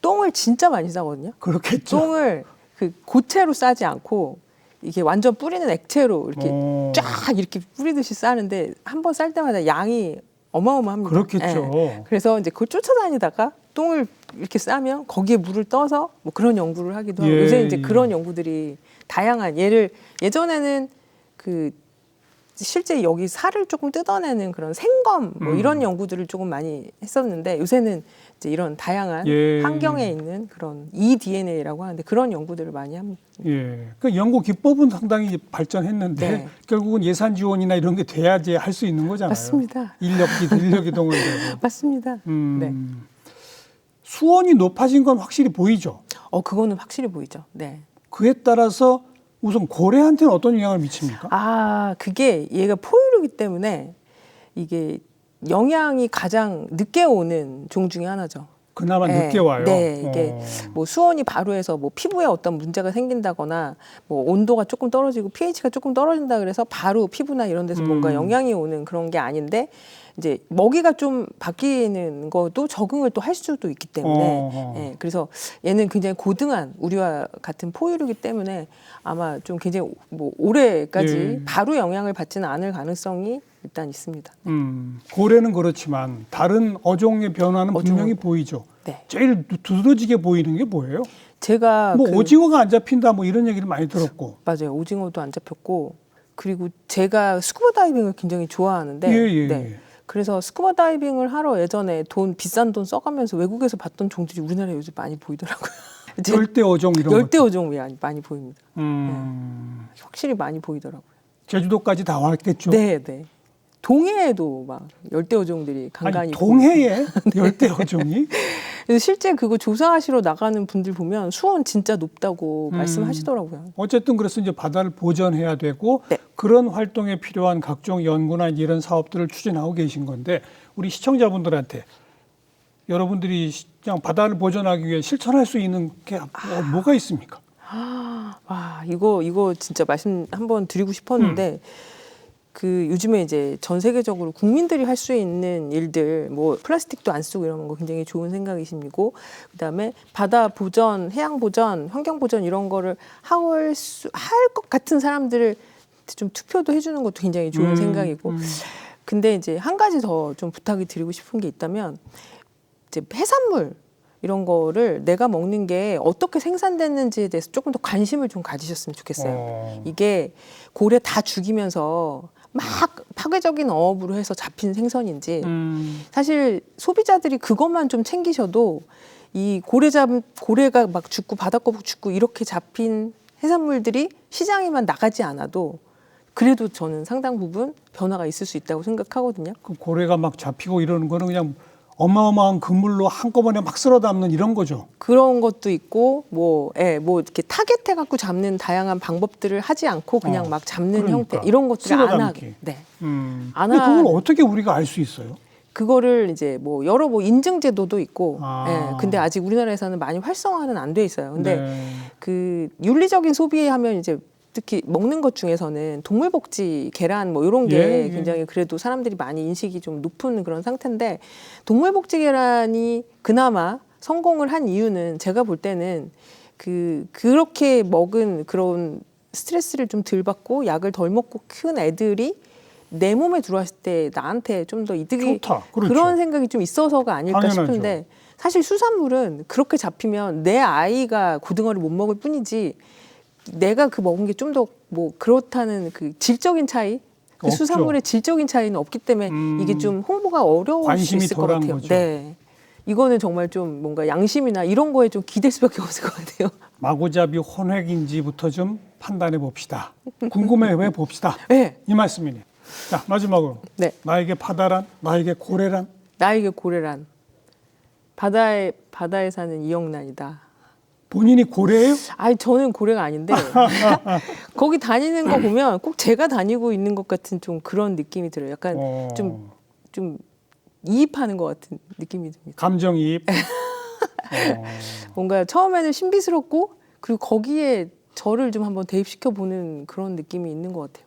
Speaker 2: 똥을 진짜 많이 싸거든요.
Speaker 1: 그렇겠죠.
Speaker 2: 똥을 그 고체로 싸지 않고 이게 완전 뿌리는 액체로 이렇게 쫙 이렇게 뿌리듯이 싸는데 한 번 쌀 때마다 양이 어마어마합니다.
Speaker 1: 그렇겠죠.
Speaker 2: 네. 그래서 이제 그걸 쫓아다니다가 똥을 이렇게 싸면 거기에 물을 떠서 뭐 그런 연구를 하기도 하고 요새 이제 그런 연구들이 다양한 예전에는 그 실제 여기 살을 조금 뜯어내는 그런 생검 뭐 이런 연구들을 조금 많이 했었는데 요새는 이제 이런 다양한 환경에 있는 그런 eDNA라고 하는데 그런 연구들을 많이 합니다.
Speaker 1: 예. 그 연구 기법은 상당히 발전했는데
Speaker 2: 네.
Speaker 1: 결국은 예산 지원이나 이런 게 돼야지 할 수 있는 거잖아요.
Speaker 2: 맞습니다.
Speaker 1: 인력 이동을 되고.
Speaker 2: 맞습니다. 네.
Speaker 1: 수온이 높아진 건 확실히 보이죠.
Speaker 2: 그거는 확실히 보이죠. 네.
Speaker 1: 그에 따라서 우선 고래한테는 어떤 영향을 미칩니까?
Speaker 2: 그게 얘가 포유류이기 때문에 이게 영향이 가장 늦게 오는 종 중에 하나죠.
Speaker 1: 그나마 늦게 와요.
Speaker 2: 네, 이게 뭐 수온이 바로 해서 뭐 피부에 어떤 문제가 생긴다거나 뭐 온도가 조금 떨어지고 pH가 조금 떨어진다 그래서 바로 피부나 이런 데서 뭔가 영향이 오는 그런 게 아닌데 이제 먹이가 좀 바뀌는 것도 적응을 또 할 수도 있기 때문에 예, 그래서 얘는 굉장히 고등한 우리와 같은 포유류이기 때문에 아마 좀 굉장히 뭐 오래까지 바로 영향을 받지는 않을 가능성이 일단 있습니다.
Speaker 1: 고래는 그렇지만 다른 어종의 변화는 분명히 보이죠.
Speaker 2: 네.
Speaker 1: 제일 두드러지게 보이는 게 뭐예요?
Speaker 2: 제가
Speaker 1: 뭐 오징어가 안 잡힌다 뭐 이런 얘기를 많이 들었고.
Speaker 2: 맞아요. 오징어도 안 잡혔고 그리고 제가 스쿠버 다이빙을 굉장히 좋아하는데 네. 그래서 스쿠버 다이빙을 하러 예전에 비싼 돈 써가면서 외국에서 봤던 종들이 우리나라에 요즘 많이 보이더라고요.
Speaker 1: 열대 어종 이런
Speaker 2: 열대 어종 많이 보입니다. 확실히 많이 보이더라고요.
Speaker 1: 제주도까지 다 왔겠죠.
Speaker 2: 네. 동해에도 막 열대 어종들이 간간히
Speaker 1: 동해에 열대 어종이?
Speaker 2: 그래서 실제 그거 조사하시러 나가는 분들 보면 수온 진짜 높다고 말씀하시더라고요.
Speaker 1: 어쨌든 그래서 이제 바다를 보전해야 되고 그런 활동에 필요한 각종 연구나 이런 사업들을 추진하고 계신 건데 우리 시청자분들한테 여러분들이 그냥 바다를 보전하기 위해 실천할 수 있는 게 뭐가 있습니까?
Speaker 2: 이거 진짜 말씀 한번 드리고 싶었는데 그 요즘에 이제 전 세계적으로 국민들이 할 수 있는 일들, 뭐 플라스틱도 안 쓰고 이런 거 굉장히 좋은 생각이시고, 그다음에 바다 보전, 해양 보전, 환경 보전 이런 거를 할 것 같은 사람들을 좀 투표도 해주는 것도 굉장히 좋은 생각이고. 근데 이제 한 가지 더 좀 부탁이 드리고 싶은 게 있다면, 이제 해산물 이런 거를 내가 먹는 게 어떻게 생산됐는지에 대해서 조금 더 관심을 좀 가지셨으면 좋겠어요. 이게 고래 다 죽이면서 막 파괴적인 어업으로 해서 잡힌 생선인지, 사실 소비자들이 그것만 좀 챙기셔도 이 고래가 막 죽고 바다거북 죽고 이렇게 잡힌 해산물들이 시장에만 나가지 않아도 그래도 저는 상당 부분 변화가 있을 수 있다고 생각하거든요.
Speaker 1: 그 고래가 막 잡히고 이러는 거는 그냥 어마어마한 그물로 한꺼번에 막 쓸어 담는 이런 거죠.
Speaker 2: 그런 것도 있고 뭐 이렇게 타겟해 갖고 잡는 다양한 방법들을 하지 않고 그냥 막 잡는
Speaker 1: 그러니까.
Speaker 2: 형태 이런 것들을
Speaker 1: 쓸어
Speaker 2: 안
Speaker 1: 담기.
Speaker 2: 하게. 네.
Speaker 1: 근데 그걸 어떻게 우리가 알 수 있어요?
Speaker 2: 그거를 이제 뭐 여러 뭐 인증 제도도 있고,
Speaker 1: 아.
Speaker 2: 근데 아직 우리나라에서는 많이 활성화는 안 돼 있어요. 근데
Speaker 1: 네.
Speaker 2: 그 윤리적인 소비하면 이제 특히 먹는 것 중에서는 동물복지, 계란 뭐 이런 게
Speaker 1: 예, 예.
Speaker 2: 굉장히 그래도 사람들이 많이 인식이 좀 높은 그런 상태인데, 동물복지 계란이 그나마 성공을 한 이유는 제가 볼 때는 그렇게 먹은 그런 스트레스를 좀 덜 받고 약을 덜 먹고 큰 애들이 내 몸에 들어왔을 때 나한테 좀 더 이득이
Speaker 1: 좋다. 그렇죠.
Speaker 2: 그런 생각이 좀 있어서가 아닐까
Speaker 1: 당연하죠.
Speaker 2: 싶은데, 사실 수산물은 그렇게 잡히면 내 아이가 고등어를 못 먹을 뿐이지 내가 그 먹은 게 좀 더 뭐 그렇다는 그 질적인 차이, 그
Speaker 1: 없죠.
Speaker 2: 수산물의 질적인 차이는 없기 때문에 이게 좀 홍보가 어려울 수
Speaker 1: 관심이
Speaker 2: 있을 것
Speaker 1: 덜한
Speaker 2: 같아요.
Speaker 1: 거죠.
Speaker 2: 네, 이거는 정말 좀 뭔가 양심이나 이런 거에 좀 기댈 수밖에 없을 것 같아요.
Speaker 1: 마구잡이 혼획인지부터 좀 판단해 봅시다. 궁금해 봅시다.
Speaker 2: 네,
Speaker 1: 이 말씀이네요. 자, 마지막으로
Speaker 2: 네.
Speaker 1: 나에게 바다란, 나에게 고래란.
Speaker 2: 나에게 고래란 바다에 사는 이영란이다.
Speaker 1: 본인이 고래예요?
Speaker 2: 아니 저는 고래가 아닌데 거기 다니는 거 보면 꼭 제가 다니고 있는 것 같은 좀 그런 느낌이 들어요. 약간 좀 이입하는 것 같은 느낌이 듭니다.
Speaker 1: 감정이입.
Speaker 2: 뭔가 처음에는 신비스럽고 그리고 거기에 저를 좀 한번 대입시켜 보는 그런 느낌이 있는 것 같아요.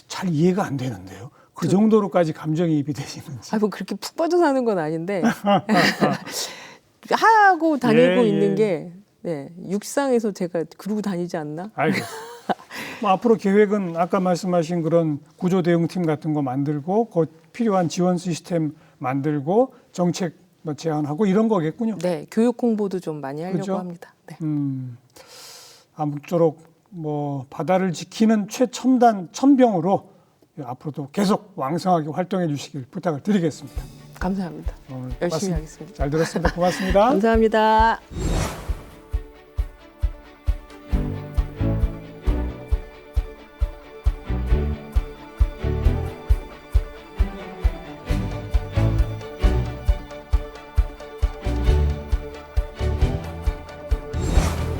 Speaker 1: 잘 이해가 안 되는데요. 그 정도로까지 감정이입이 되시는지.
Speaker 2: 아, 뭐 그렇게 푹 빠져 사는 건 아닌데 하고 다니고
Speaker 1: 예,
Speaker 2: 있는
Speaker 1: 예.
Speaker 2: 게 네, 육상에서 제가 그러고 다니지 않나?
Speaker 1: 알겠습니다. 뭐 앞으로 계획은 아까 말씀하신 그런 구조 대응팀 같은 거 만들고 곧 필요한 지원 시스템 만들고 정책 뭐 제안하고 이런 거겠군요.
Speaker 2: 네, 교육 홍보도 좀 많이 하려고
Speaker 1: 그죠?
Speaker 2: 합니다. 네.
Speaker 1: 아무쪼록 뭐 바다를 지키는 최첨단 천병으로 앞으로도 계속 왕성하게 활동해 주시길 부탁을 드리겠습니다.
Speaker 2: 감사합니다.
Speaker 1: 오늘
Speaker 2: 열심히
Speaker 1: 말씀
Speaker 2: 하겠습니다.
Speaker 1: 잘 들었습니다. 고맙습니다.
Speaker 2: 감사합니다.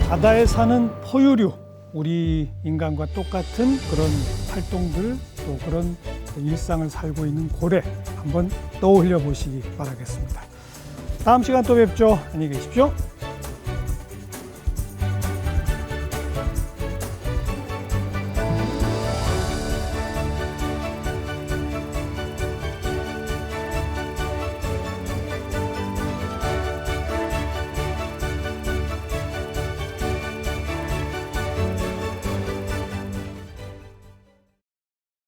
Speaker 1: 바다에 사는 포유류, 우리 인간과 똑같은 그런 활동들 또 그런 일상을 살고 있는 고래 한번 떠올려 보시기 바라겠습니다. 다음 시간 또 뵙죠. 안녕히 계십시오.